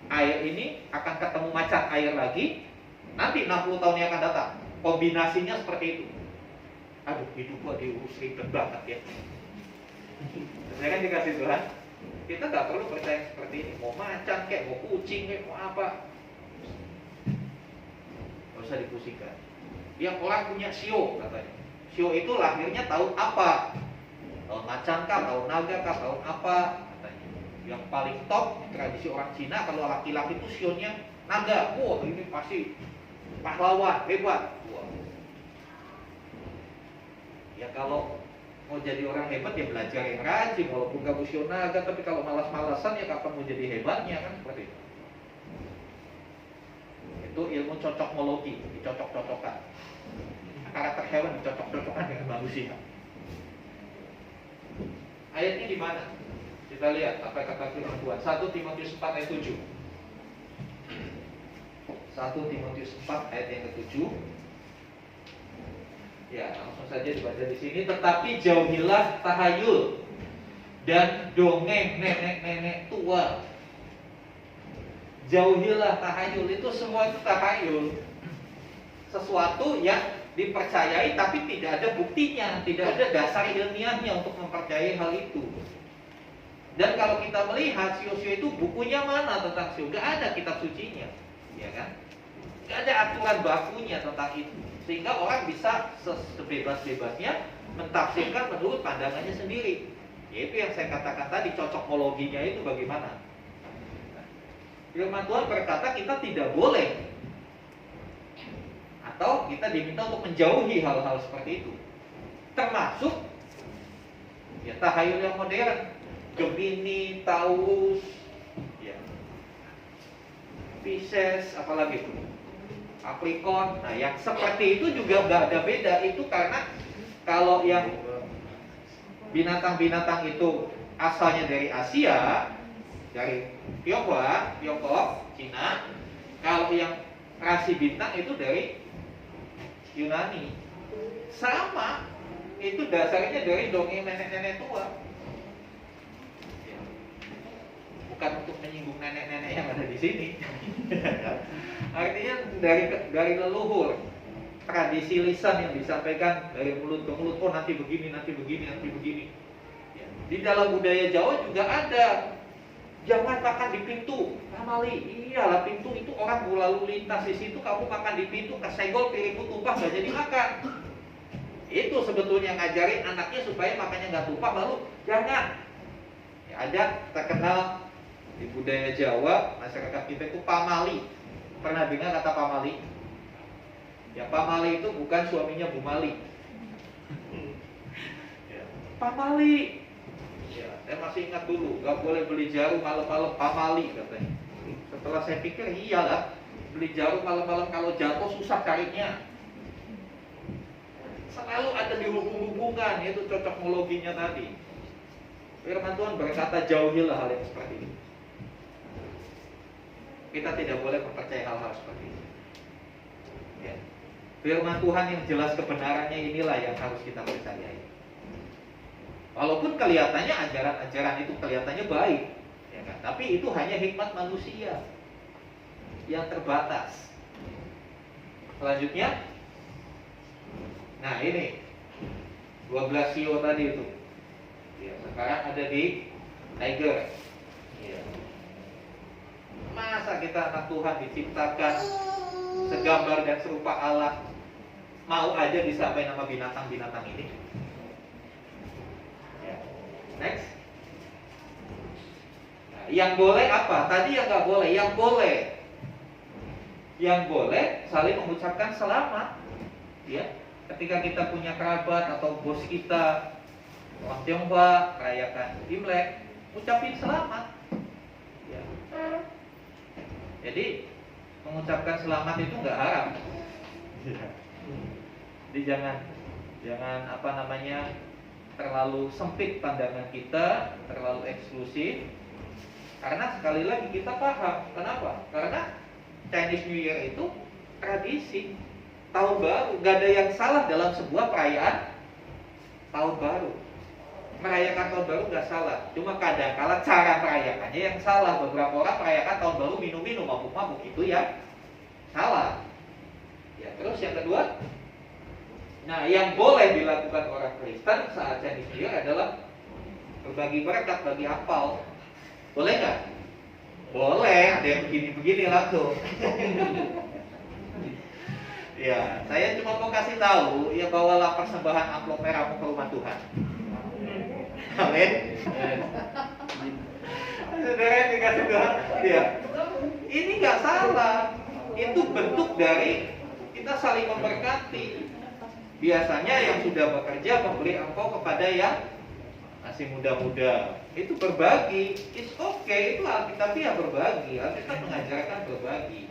air ini akan ketemu macan air lagi nanti 60 tahun yang akan datang. Kombinasinya seperti itu. Aduh, hidup gua diurus ribet banget ya. Saya kan dikasih Tuhan, kita nggak perlu percaya seperti ini. Mau macan kayak, mau kucing kayak, mau apa, nggak usah dipusingkan. Yang orang punya sio katanya. Sio itu lahirnya tahun apa? Tahun macan kah? Tahun naga kah? Tahun apa? Katanya. Yang paling top tradisi orang Cina, kalau laki-laki itu sionya naga. Wah, ini pasti pahlawan, hebat. Wah. Ya kalau mau jadi orang hebat ya belajar yang rajin, walaupun kamu sionaga, tapi kalau malas-malasan ya kapan mau jadi hebatnya kan seperti itu. Itu ilmu cocokmologi, dicocok-cocokkan. Karakter hewan dicocok-cocokkan dengan manusia. Ayatnya di mana? Kita lihat apa kata firman Tuhan. 1 Timotius 4 ayat 7. 1 Timotius 4 ayat yang ke-7. Ya, langsung saja dibaca di sini. Tetapi jauhilah tahayul dan dongeng nenek-nenek tua. Jauhilah tahayul, itu semua itu tahayul. Sesuatu yang dipercayai tapi tidak ada buktinya, tidak ada dasar ilmiahnya untuk mempercayai hal itu. Dan kalau kita melihat Yosua itu bukunya mana tentang Yosua? Gak ada kitab sucinya, ya kan? Gak ada aturan bakunya tentang itu, sehingga orang bisa sebebas-bebasnya mentafsirkan menurut pandangannya sendiri. Yaitu yang saya katakan tadi, cocokmologinya itu bagaimana? Firman Tuhan berkata kita tidak boleh, atau kita diminta untuk menjauhi hal-hal seperti itu, termasuk ya tahayul yang modern, Gemini, Taurus, ya, Pisces, apalagi itu, Capricorn. Nah, yang seperti itu juga nggak ada beda. Itu karena kalau yang binatang-binatang itu asalnya dari Asia, dari Tiongkok, Cina. Kalau yang rasi bintang itu dari Yunani. Sama, itu dasarnya dari dongeng nenek-nenek tua. Bukan untuk menyinggung nenek-nenek yang ada di sini. Artinya dari leluhur, tradisi lisan yang disampaikan dari mulut ke mulut. Oh nanti begini, nanti begini, nanti begini. Ya. Di dalam budaya Jawa juga ada. Jangan makan di pintu, Amali. Iyalah, pintu itu orang lalu lintas di situ, kamu makan di pintu, kesenggol piringmu tumpah gak jadi makan. Itu sebetulnya ngajarin anaknya supaya makannya nggak tumpah, lalu jangan. Ya, ada terkenal di budaya Jawa, masyarakat kita itu pamali. Pernah dengar kata pamali? Ya, pamali itu bukan suaminya Bu Mali. Ya, pamali. Ya, saya masih ingat dulu, nggak boleh beli jarum malam-malam, pamali katanya. Setelah saya pikir, iyalah, beli jarum malam-malam kalau jatuh susah carinya. Selalu ada di hubung-hubungan, yaitu cocokmologinya tadi. Firman Tuhan berkata jauhilah hal yang seperti ini. Kita tidak boleh mempercayai hal-hal seperti ini. Ya. Firman Tuhan yang jelas kebenarannya inilah yang harus kita percayai. Walaupun kelihatannya ajaran-ajaran itu kelihatannya baik, ya kan? Tapi itu hanya hikmat manusia yang terbatas. Selanjutnya, nah ini 12 sio tadi itu, ya, sekarang ada di Tiger. Ya. Masa kita anak Tuhan diciptakan segambar dan serupa Allah, mau aja disampaikan nama binatang-binatang ini? Next. Nah, yang boleh apa? Tadi yang nggak boleh. Yang boleh, yang boleh saling mengucapkan selamat. Ya, ketika kita punya kerabat atau bos kita orang Tionghoa rayakan Imlek, ucapin selamat. Ya. Jadi mengucapkan selamat itu nggak haram. Jadi jangan apa namanya, terlalu sempit pandangan kita, terlalu eksklusif. Karena sekali lagi kita paham. Kenapa? Karena Chinese New Year itu tradisi tahun baru. Gak ada yang salah dalam sebuah perayaan tahun baru. Merayakan tahun baru gak salah. Cuma kadang-kala cara merayakannya yang salah. Beberapa orang merayakan tahun baru minum-minum, mabuk-mabuk, itu ya salah. Ya, terus yang kedua, nah, yang boleh dilakukan orang Kristen saat Chinese New Year adalah berbagi berkat, bagi ampau. Boleh nggak? Boleh, ada yang begini-begini langsung. Ya, saya cuma mau kasih tahu, ya bawalah persembahan amplop merahmu ke rumah Tuhan. Amin. Saudara yang dikasih Tuhan, ya, ini nggak salah. Itu bentuk dari Kita saling memberkati. Biasanya yang sudah bekerja memberi angpau kepada yang masih muda-muda. Itu berbagi. It's okay, itu Alkitabiah berbagi. Alkitab mengajarkan berbagi.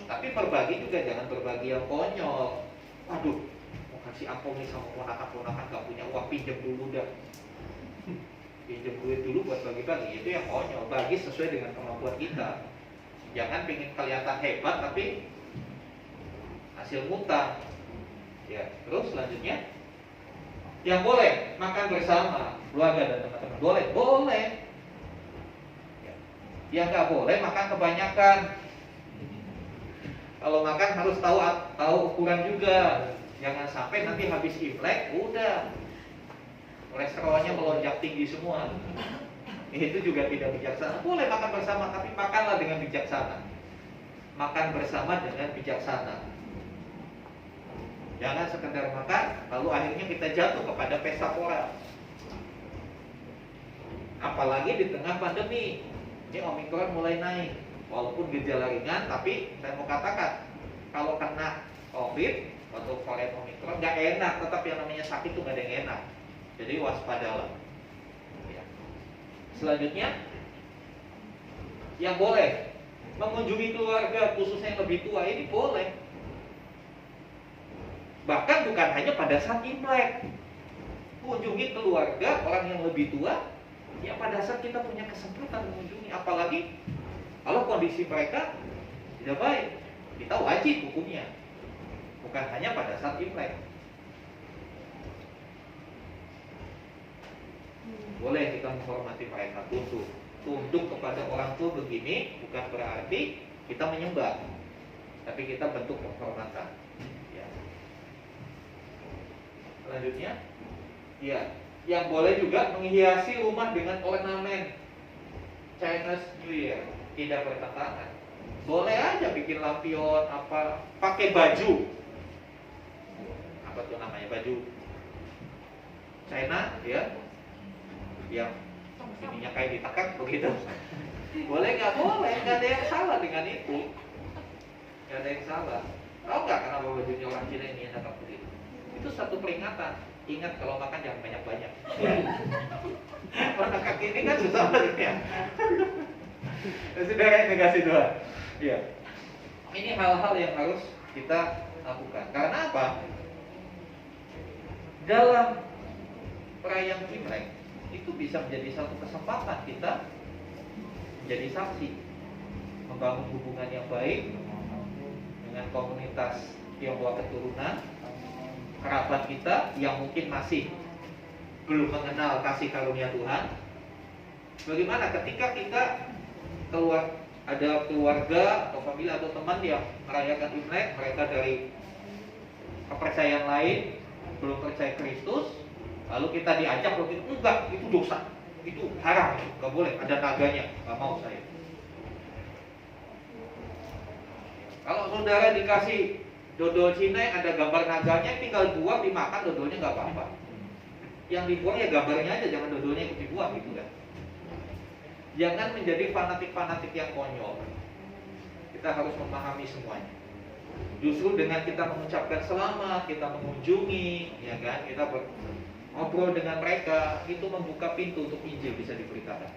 Tapi berbagi juga jangan berbagi yang konyol. Waduh, mau kasih angpau nih sama ponakan-ponakan gak punya uang, pinjam dulu dah. Pinjam duit dulu buat bagi-bagi. Itu yang konyol. Bagi sesuai dengan kemampuan kita. Jangan pengen kelihatan hebat tapi hasil ngutang. Ya, terus selanjutnya yang boleh makan bersama keluarga dan teman-teman. Boleh. Ya. Yang nggak boleh makan kebanyakan. Kalau makan harus tahu ukuran juga. Jangan sampai nanti habis Imlek udah kolesterolnya melonjak tinggi semua. Itu juga tidak bijaksana. Boleh makan bersama, tapi makanlah dengan bijaksana. Makan bersama dengan bijaksana. Jangan sekedar makan, lalu akhirnya kita jatuh kepada pesta pora. Apalagi di tengah pandemi. Ini Omikron mulai naik. Walaupun gejala ringan, tapi saya mau katakan, kalau kena COVID atau varian Omikron, nggak enak. Tetap yang namanya sakit itu nggak ada yang enak. Jadi waspadalah. Ya. Selanjutnya, yang boleh mengunjungi keluarga, khususnya yang lebih tua, ini boleh. Bahkan bukan hanya pada saat Imlek. Kunjungi keluarga orang yang lebih tua, ya pada saat kita punya kesempatan mengunjungi. Apalagi kalau kondisi mereka tidak baik, kita wajib hukumnya. Bukan hanya pada saat Imlek. Boleh kita menghormati mereka, tunduk kepada orang tua begini bukan berarti kita menyembah, tapi kita bentuk penghormatan. Ya. Selanjutnya, ya, yang boleh juga menghiasi rumah dengan ornamen Chinese New Year, tidak bertentangan. Boleh aja bikin lampion apa, pakai baju. Apa tuh namanya, baju China ya, yang ininya kayak ditekak begitu. Boleh nggak? Boleh, nggak ada yang salah dengan itu. Nggak ada yang salah. Tahu nggak kenapa bajunya orang Cina ini yang tekak begitu? Itu satu peringatan. Ingat kalau makan jangan banyak-banyak. Orang kaki ini kan susah banget ya. Saudara yang dikasih Tuhan. Ya. Ini hal-hal yang harus kita lakukan. Karena apa? Dalam perayaan Imlek itu bisa menjadi satu kesempatan kita menjadi saksi, membangun hubungan yang baik dengan komunitas Tionghoa keturunan, kerabat kita yang mungkin masih belum mengenal kasih karunia Tuhan. Bagaimana ketika kita ada keluarga atau famili atau teman yang merayakan Imlek, mereka dari kepercayaan lain, belum percaya Kristus, lalu kita diajak begitu, enggak, itu dosa, itu haram, nggak boleh, ada naganya, nggak mau saya. Kalau saudara dikasih dodol Cina yang ada gambar naganya, tinggal buang, dimakan, dodolnya nggak apa-apa. Yang dibuang ya gambarnya aja, jangan dodolnya ikut dibuang gitu kan. Jangan menjadi fanatik-fanatik yang konyol. Kita harus memahami semuanya. Justru dengan kita mengucapkan selamat, kita mengunjungi, ya kan, kita ngobrol dengan mereka, itu membuka pintu untuk Injil bisa diberitakan.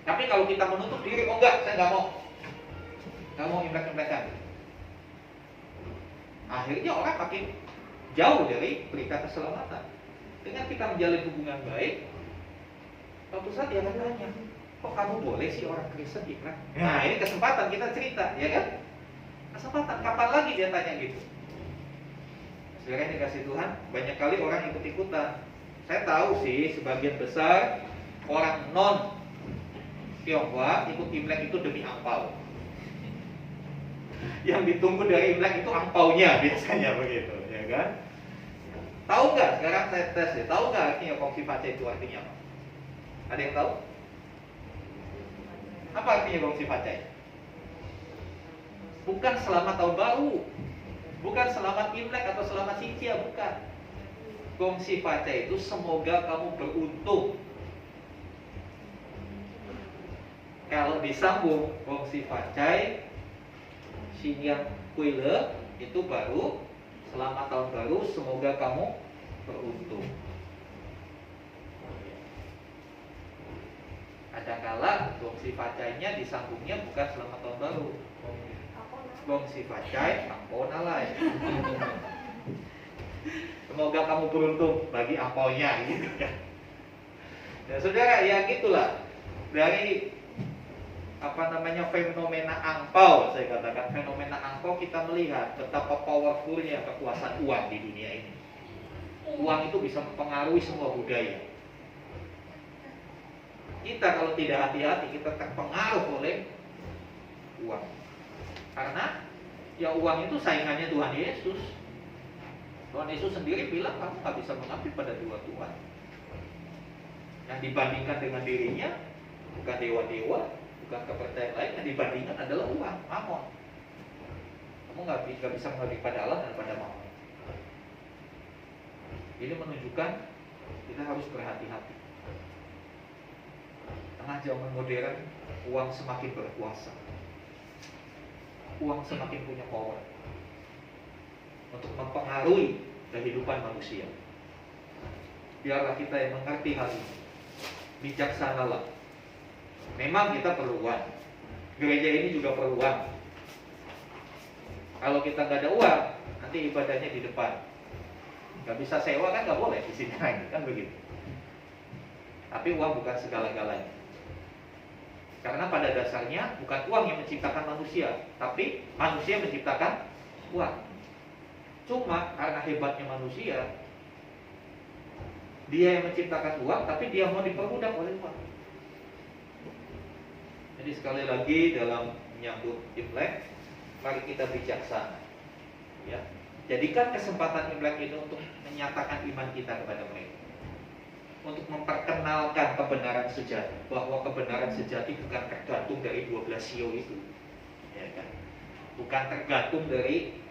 Tapi kalau kita menutup diri, oh enggak, saya nggak mau imlek-imlekan. Akhirnya orang makin jauh dari berita keselamatan. Dengan kita menjalin hubungan baik, suatu saat dia akan tanya, kok kamu boleh sih orang Kristen imlek? Nah ini kesempatan kita cerita, ya kan? Kesempatan, kapan lagi dia tanya gitu? Saudara yang dikasih Tuhan, banyak kali orang ikut-ikutan. Saya tahu sih, sebagian besar orang non Tionghoa ikut Imlek itu demi angpau. Yang ditunggu dari Imlek itu angpaunya biasanya begitu, ya kan? Tahu nggak? Sekarang saya tes ya. Tahu nggak artinya kongsi face itu artinya apa? Ada yang tahu? Apa artinya kongsi face? Bukan selamat tahun baru, bukan selamat Imlek atau selamat Sintia, bukan. Kongsi face itu semoga kamu beruntung. Kalau disambung kongsi face Xinjiang Kuile, Itu baru selamat tahun baru, semoga kamu beruntung. Kadangkala gongsi pacainya disambungnya bukan selamat tahun baru. Gongsi pacai, ampun alay. Semoga kamu beruntung bagi ampaunya gitu kan. Ya saudara, ya gitulah. Dari fenomena angpau, saya katakan fenomena angpau, kita melihat betapa powerfulnya kekuasaan uang di dunia ini. Uang itu bisa mempengaruhi semua budaya. Kita kalau tidak hati-hati, kita terpengaruh oleh uang. Karena ya uang itu saingannya Tuhan Yesus. Tuhan Yesus sendiri bilang kamu nggak bisa mengabdi pada dua Tuhan. Yang dibandingkan dengan dirinya bukan dewa-dewa, bukan kepercayaan lain, yang dibandingkan adalah uang, mamon. Kamu nggak bisa mengabdi pada Allah dan pada mamon. Ini menunjukkan kita harus berhati-hati. Tengah zaman modern, uang semakin berkuasa. Uang semakin punya power untuk mempengaruhi kehidupan manusia. Biarlah kita yang mengerti hal ini. Bijaksanalah. Memang kita perlu uang. Gereja ini juga perlu uang. Kalau kita nggak ada uang, nanti ibadahnya di depan. Nggak bisa sewa kan nggak boleh di sini kan begitu. Tapi uang bukan segala-galanya. Karena pada dasarnya bukan uang yang menciptakan manusia, tapi manusia menciptakan uang. Cuma karena hebatnya manusia, dia yang menciptakan uang, tapi dia mau diperbudak oleh uang. Jadi sekali lagi dalam menyambut Imlek, mari kita bijaksana. Ya, jadikan kesempatan Imlek itu untuk menyatakan iman kita kepada mereka. Untuk memperkenalkan kebenaran sejati, bahwa kebenaran sejati bukan tergantung dari 12 sio itu, ya kan? Bukan tergantung dari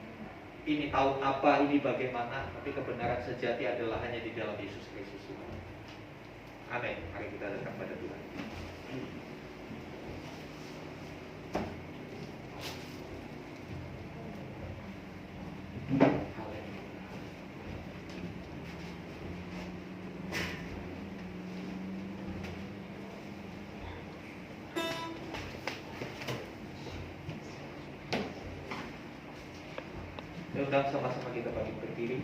ini tahun apa, ini bagaimana, tapi kebenaran sejati adalah hanya di dalam Yesus Kristus. Amin. Mari kita datang pada Tuhan. Undang sama-sama kita bagi berdiri.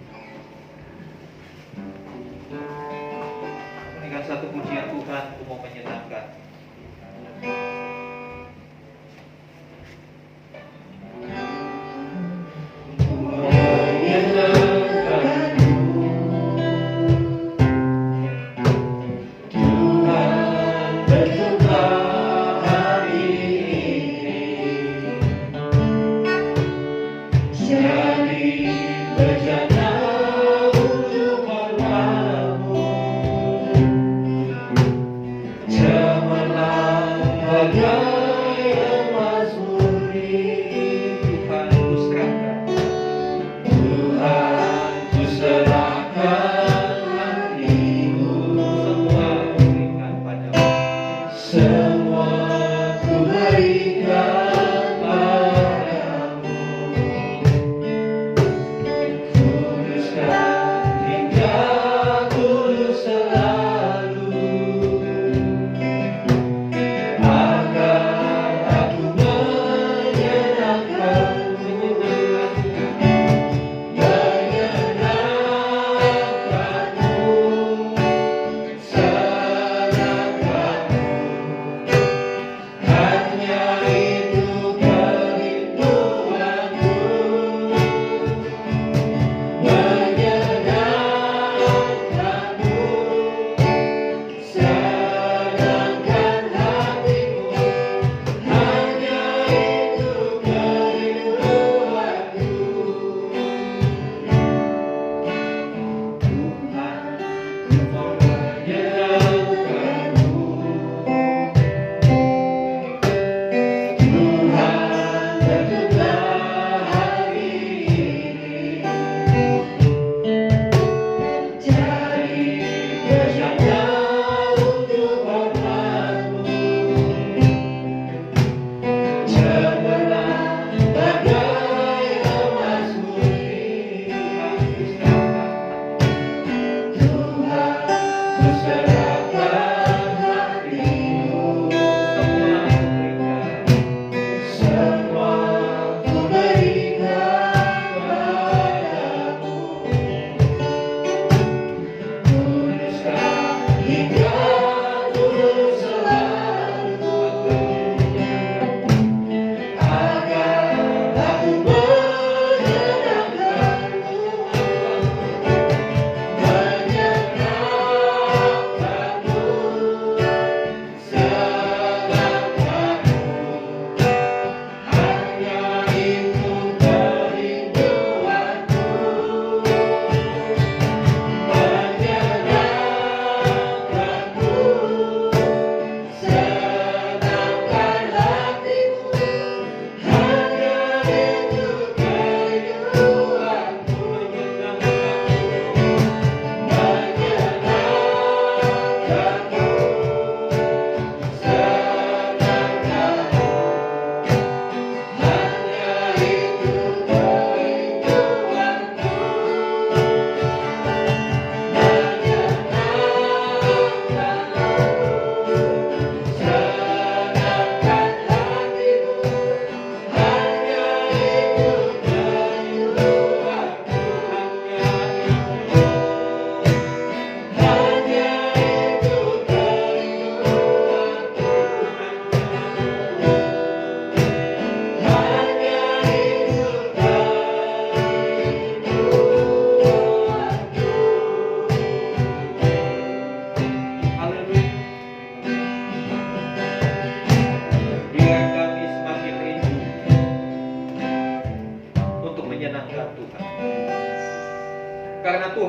Dengan satu pujian Tuhan untuk mau menyenangkan. Cemerlang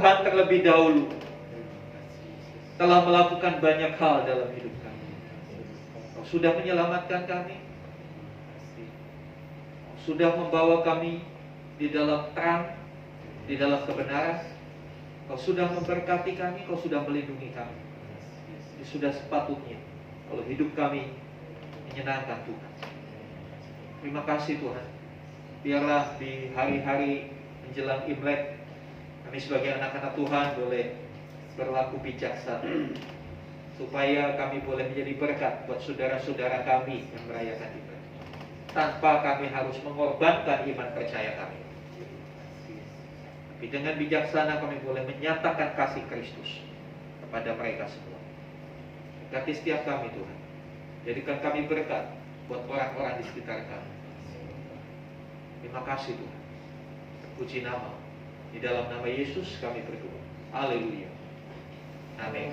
Tuhan terlebih dahulu telah melakukan banyak hal dalam hidup kami. Kau sudah menyelamatkan kami, sudah membawa kami di dalam terang, di dalam kebenaran. Kau sudah memberkati kami, Kau sudah melindungi kami. Ini sudah sepatutnya kalau hidup kami menyenangkan Tuhan. Terima kasih Tuhan. Biarlah di hari-hari menjelang Imlek, kami sebagai anak-anak Tuhan boleh berlaku bijaksana, supaya kami boleh menjadi berkat buat saudara-saudara kami yang merayakan Imlek, tanpa kami harus mengorbankan iman percaya kami. Tapi dengan bijaksana kami boleh menyatakan kasih Kristus kepada mereka semua. Berkati setiap kami Tuhan. Jadikan kami berkat buat orang-orang di sekitar kami. Terima kasih Tuhan. Puji nama. Di dalam nama Yesus kami berdoa. Haleluya. Amin.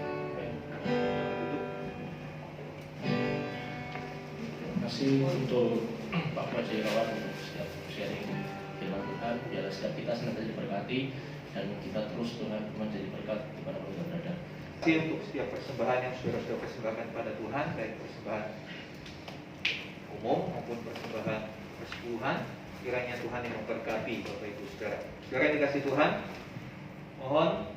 Terima kasih untuk Pak Wajirawan untuk setiap sharing firman Tuhan. Biarlah setiap kita senantiasa diberkati dan kita terus Tuhan menjadi berkat di mana pun kita berada. Terima kasih untuk setiap persembahan yang sudah persembahkan pada Tuhan, baik persembahan umum maupun persembahan persepuluhan. Kiranya Tuhan yang memberkati Bapak Ibu Saudara. Saudara yang dikasih Tuhan, mohon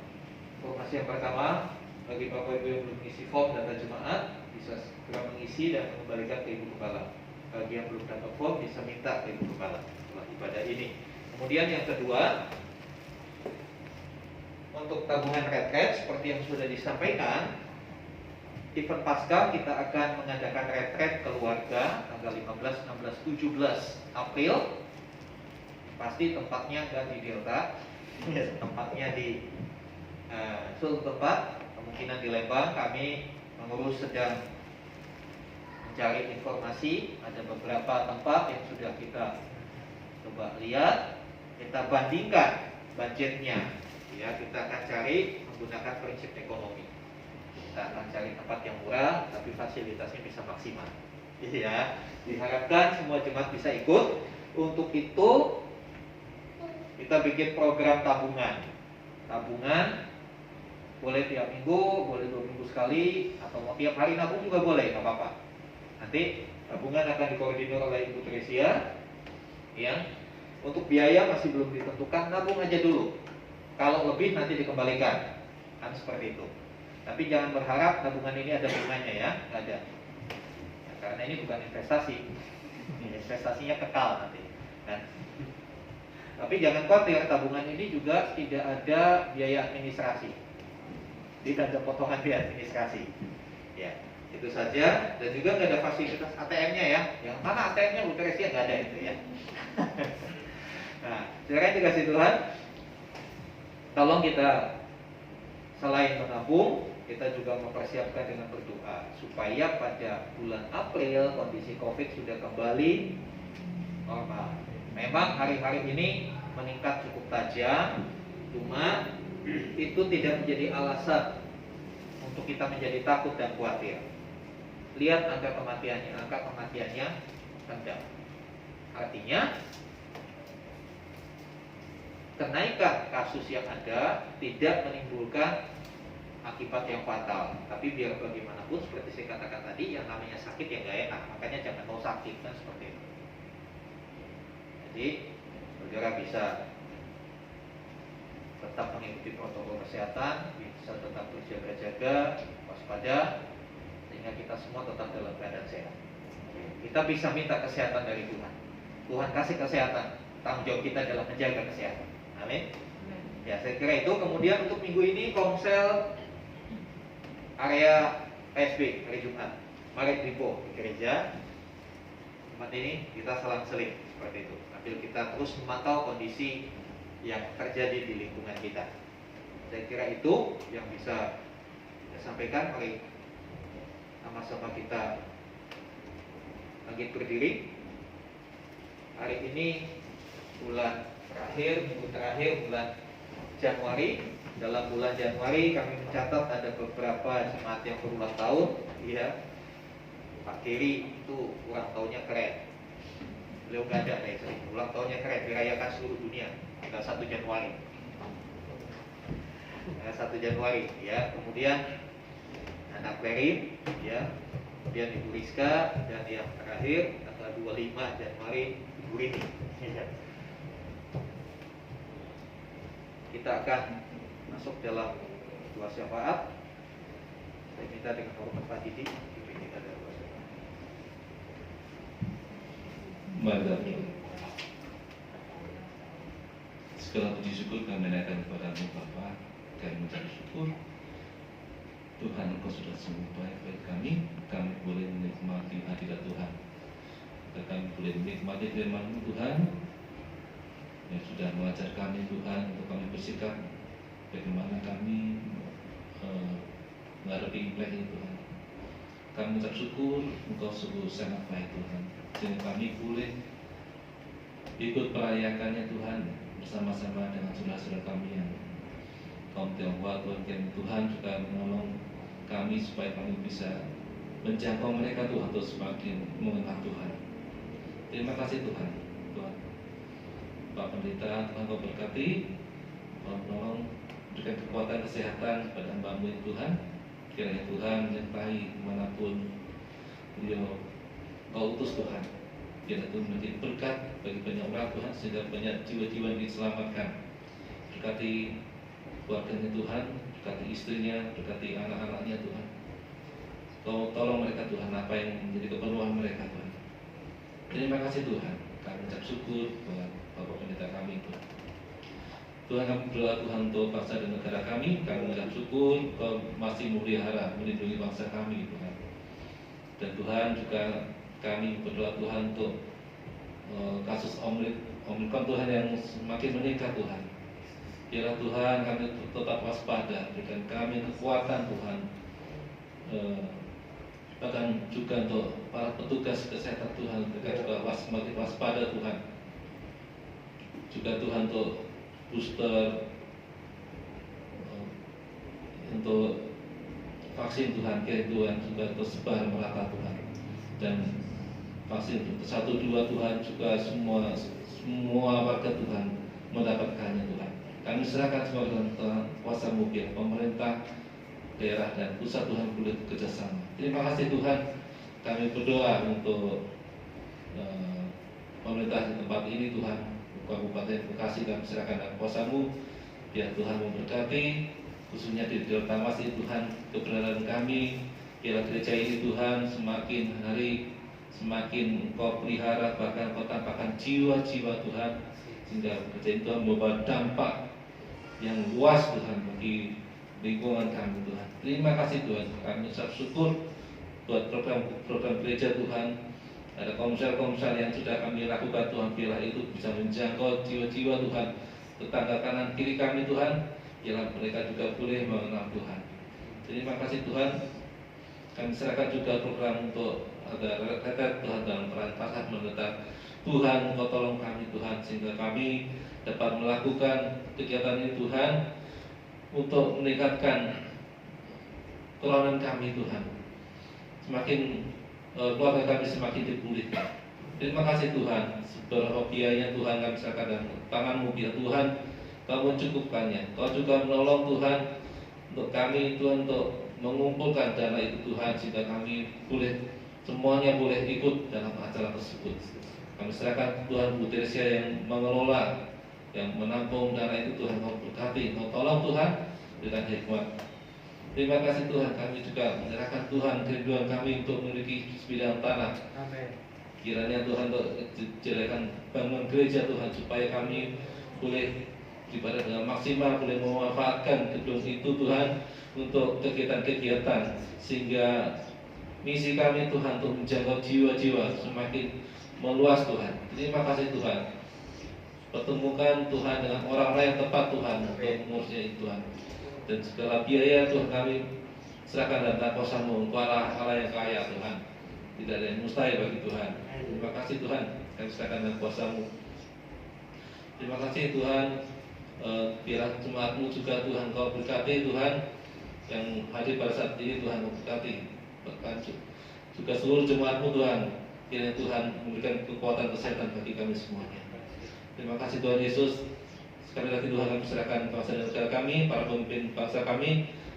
informasi yang pertama bagi Bapak Ibu yang belum mengisi form data jemaat bisa segera mengisi dan mengembalikan ke Ibu Kepala. Bagi yang belum dapat form bisa minta ke Ibu Kepala setelah ibadah ini. Kemudian yang kedua, untuk tabungan retret seperti yang sudah disampaikan, event Paskah kita akan mengadakan retret keluarga tanggal 15, 16, 17 April. Pasti tempatnya nggak di Delta, tempatnya di suatu tempat, kemungkinan di Lembang. Kami mengurus sedang mencari informasi. Ada beberapa tempat yang sudah kita coba lihat, kita bandingkan budgetnya. Ya, kita akan cari menggunakan prinsip ekonomi. Kita akan cari tempat yang murah, tapi fasilitasnya bisa maksimal. Ya, diharapkan semua jemaat bisa ikut. Untuk itu kita bikin program tabungan. Tabungan boleh tiap minggu, boleh 2 minggu sekali, atau mau tiap hari nabung juga boleh, nggak apa-apa. Nanti tabungan akan dikoordinir oleh Ibu Tresia. Ya, untuk biaya masih belum ditentukan, nabung aja dulu. Kalau lebih nanti dikembalikan, kan seperti itu. Tapi jangan berharap tabungan ini ada bunganya ya, nggak ada. Ya, karena ini bukan investasi, investasinya kekal nanti. Kan? Tapi jangan khawatir, tabungan ini juga tidak ada biaya administrasi, tidak ada potongan biaya administrasi. Ya, itu saja. Dan juga nggak ada fasilitas ATM-nya ya. Yang mana ATM-nya Bu Teresia nggak ada itu ya. Nah, sekarang dikasih Tuhan, tolong kita selain menabung, kita juga mempersiapkan dengan berdoa supaya pada bulan April kondisi COVID sudah kembali normal. Memang hari-hari ini meningkat cukup tajam, cuma itu tidak menjadi alasan untuk kita menjadi takut dan khawatir. Lihat angka kematiannya rendah. Artinya kenaikan kasus yang ada tidak menimbulkan akibat yang fatal. Tapi biar bagaimanapun seperti saya katakan tadi, yang namanya sakit yang gak enak, makanya jangan mau sakit kan seperti itu. Jadi saudara bisa tetap mengikuti protokol kesehatan, bisa tetap berjaga-jaga, waspada, sehingga kita semua tetap dalam keadaan sehat. Kita bisa minta kesehatan dari Tuhan. Tuhan kasih kesehatan, tanggung jawab kita adalah menjaga kesehatan. Amin. Ya, saya kira itu. Kemudian untuk minggu ini komsel area PSB hari Jumat, mari Lipo di gereja. Tempat ini kita selang-seling seperti itu. Sambil kita terus memantau kondisi yang terjadi di lingkungan kita. Saya kira itu yang bisa saya sampaikan. Mari sama-sama kita bangkit berdiri. Hari ini bulan terakhir, minggu terakhir bulan Januari. Dalam bulan Januari kami mencatat ada beberapa jemaat yang berulang tahun. Ya, Pak Kiri itu ulang tahunnya keren. Beliau nggak ada nih, ulang tahunnya keren, dirayakan seluruh dunia. Tanggal 1 Januari. 1 Januari ya. Kemudian anak Perin ya, kemudian Ibu Rizka, dan yang terakhir tanggal 25 Januari Ibu Rini ya. Kita akan masuk dalam doa syafaat. Saya minta dengan hormat Pak Didi pimpin kita dalam doa syafaat. Mari kita berdoa. Segala puji syukur kami naikkan kepada-Mu Bapa. Kami mengucap syukur Tuhan, Engkau sudah sungguh baik bagi kami. Kami boleh menikmati hadirat Tuhan. Dan kami boleh menikmati firman-Mu Tuhan yang sudah mengajar kami Tuhan untuk kami bersikap bagaimana kami menghadapi Imlek ini Tuhan. Kami mengucap syukur Engkau sungguh sangat baik Tuhan, sehingga kami boleh ikut merayakannya Tuhan bersama-sama dengan saudara-saudara kami yang kaum Tionghoa. Tuhan juga menolong kami supaya kami bisa menjangkau mereka Tuhan untuk semakin mengenal Tuhan. Terima kasih Tuhan. Tuhan Pak Pendeta, Tuhan Kau berkati, Tuhan menolong, berikan kekuatan kesehatan kepada hamba-Mu Tuhan. Kiranya Tuhan menyertai dimanapun beliau Kau utus Tuhan. Kiranya Tuhan menjadi berkat bagi banyak orang Tuhan, sehingga banyak jiwa-jiwa yang diselamatkan. Berkati keluarganya Tuhan, berkati istrinya, berkati anak-anaknya Tuhan. Kau tolong mereka Tuhan, apa yang menjadi keperluan mereka Tuhan. Terima kasih Tuhan. Kami ucap syukur buat Bapak Pendeta kami Tuhan. Tuhan, kami berdoa Tuhan untuk bangsa dan negara kami. Kami mengucap syukur Kau masih memelihara, melindungi bangsa kami Tuhan. Dan Tuhan juga kami berdoa Tuhan untuk kasus Omikron Tuhan yang semakin meningkat Tuhan. Biarlah Tuhan kami tetap waspada, berikan kami kekuatan Tuhan. Bahkan juga untuk para petugas kesehatan Tuhan, mereka juga semakin waspada Tuhan. Juga Tuhan untuk booster, untuk vaksin Tuhan, kira Tuhan juga tersebar merata Tuhan. Dan vaksin untuk 1-2 Tuhan juga semua warga Tuhan mendapatkannya Tuhan. Kami serahkan semua dalam kuasa-Mu, biar pemerintah daerah dan pusat Tuhan boleh bekerjasama. Terima kasih Tuhan. Kami berdoa untuk pemerintah di tempat ini Tuhan, Kabupaten Bekasi, kami serahkan dalam kuasa-Mu, biar Tuhan memberkati, khususnya di Delta Masih Tuhan, keberadaan kami. Biarlah gereja ini Tuhan semakin hari semakin Engkau pelihara, bahkan Kau tampakkan jiwa-jiwa Tuhan, sehingga gereja itu membawa dampak yang luas Tuhan bagi lingkungan kami Tuhan. Terima kasih Tuhan. Kami ucap syukur buat program gereja Tuhan. Ada komsel-komsel yang sudah kami lakukan Tuhan, biarlah itu bisa menjangkau jiwa-jiwa Tuhan, tetangga kanan kiri kami Tuhan. Biarlah mereka juga boleh mengenal Tuhan. Terima kasih Tuhan. Kami serahkan juga program untuk ada retret Tuhan dalam peran pasar menetap. Tuhan, Engkau tolong kami Tuhan, sehingga kami dapat melakukan kegiatan ini Tuhan, untuk meningkatkan keluaran kami Tuhan. Semakin keluarga kami semakin dipulihkan. Terima kasih Tuhan. Seberapa biaya Tuhan kami serahkan dalam tangan-Mu, biar Tuhan Kau mencukupkannya. Kau juga menolong Tuhan untuk kami Tuhan, untuk mengumpulkan dana itu Tuhan, sehingga kami boleh semuanya boleh ikut dalam acara tersebut. Kami serahkan Tuhan Bu Tersia yang mengelola, yang menampung dana itu Tuhan. Kau berkati, Kau tolong Tuhan dengan hikmat. Terima kasih Tuhan. Kami juga menyerahkan Tuhan kerinduan kami untuk memiliki sebidang tanah. Amin. Kiranya Tuhan untuk jadikan bangunan gereja Tuhan, supaya kami boleh beribadah dengan maksimal, boleh memanfaatkan gedung itu Tuhan untuk kegiatan-kegiatan, sehingga misi kami Tuhan untuk menjangkau jiwa-jiwa semakin meluas Tuhan. Terima kasih Tuhan. Pertemukan Tuhan dengan orang-orang yang tepat Tuhan untuk mengurusnya Tuhan. Dan segala biaya Tuhan kami serahkan dalam kuasa-Mu. Engkau Allah yang kaya Tuhan. Tidak ada yang mustahil bagi Tuhan. Terima kasih Tuhan. Kami serahkan dalam kuasa-Mu. Terima kasih Tuhan. Biarlah jemaat-Mu juga Tuhan Kau berkati Tuhan, yang hadir pada saat ini Tuhan Kau berkati. Bahkan juga seluruh jemaat-Mu Tuhan. Kiranya Tuhan memberikan kekuatan kesehatan bagi kami semuanya. Terima kasih Tuhan Yesus. Sekali lagi Tuhan, kami serahkan bangsa dan negara kami, para pemimpin bangsa kami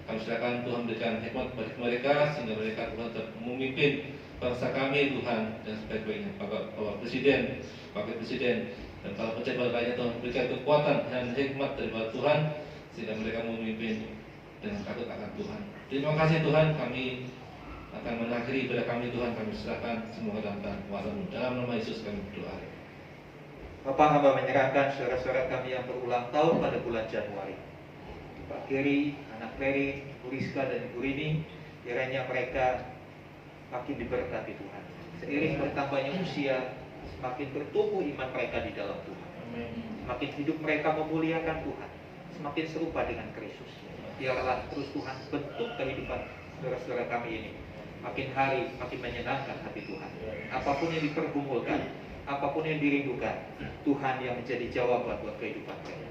serahkan Tuhan, berikan hikmat bagi mereka sehingga mereka Tuhan tetap memimpin bangsa kami Tuhan dan sebaik-baiknya. Bapak Presiden, Wakil Presiden, dan para pejabat lainnya Tuhan berikan kekuatan dan hikmat daripada Tuhan sehingga mereka memimpin dengan takut akan Tuhan. Terima kasih Tuhan, kami akan mengakhiri ibadah kami Tuhan, kami serahkan semua dalam tangan kuasa-Mu. Dalam nama Yesus kami berdoa. Bapak, hamba menyerahkan saudara-saudara kami yang berulang tahun pada bulan Januari. Pak Kiri, anak Ferry, Bu Rizka dan Ibu Rini, kiranya mereka makin diberkati Tuhan. Seiring bertambahnya usia, semakin bertumbuh iman mereka di dalam Tuhan. Semakin hidup mereka memuliakan Tuhan, semakin serupa dengan Kristus. Biarlah terus Tuhan bentuk kehidupan saudara-saudara kami ini makin hari makin menyenangkan hati Tuhan. Apapun yang dipergumulkan, apapun yang dirindukan, Tuhan yang menjadi jawaban buat kehidupan mereka.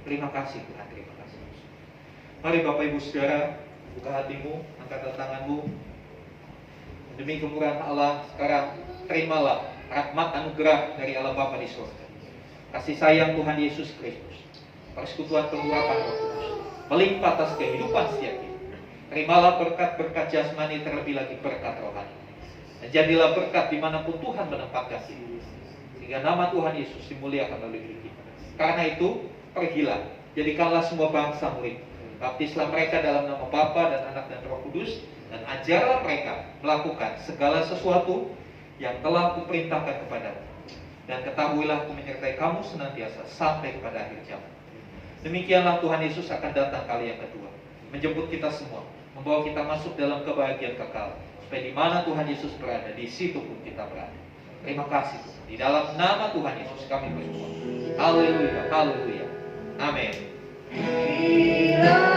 Terima kasih Tuhan, terima kasih. Mari Bapak Ibu Saudara, buka hatimu, angkat tanganmu. Demi kemurahan Allah, sekarang terimalah rahmat anugerah dari Allah Bapa di surga. Kasih sayang Tuhan Yesus Kristus, persekutuan pengurapan Roh Kudus, melimpah atas kehidupan setiap kita. Terimalah berkat-berkat jasmani, terlebih lagi berkat rohani. Dan jadilah berkat dimanapun Tuhan menempatkan kita, sehingga nama Tuhan Yesus dimuliakan oleh hidup kita. Karena itu, pergilah, jadikanlah semua bangsa murid. Baptislah mereka dalam nama Bapa dan Anak dan Roh Kudus, dan ajarlah mereka melakukan segala sesuatu yang telah kuperintahkan kepadamu. Dan ketahuilah aku menyertai kamu senantiasa sampai kepada akhir zaman. Demikianlah Tuhan Yesus akan datang kali yang kedua, menjemput kita semua, membawa kita masuk dalam kebahagiaan kekal, supaya di mana Tuhan Yesus berada, di situ pun kita berada. Terima kasih Tuhan. Di dalam nama Tuhan Yesus kami berdoa. Haleluya, haleluya. Amin. Kiranya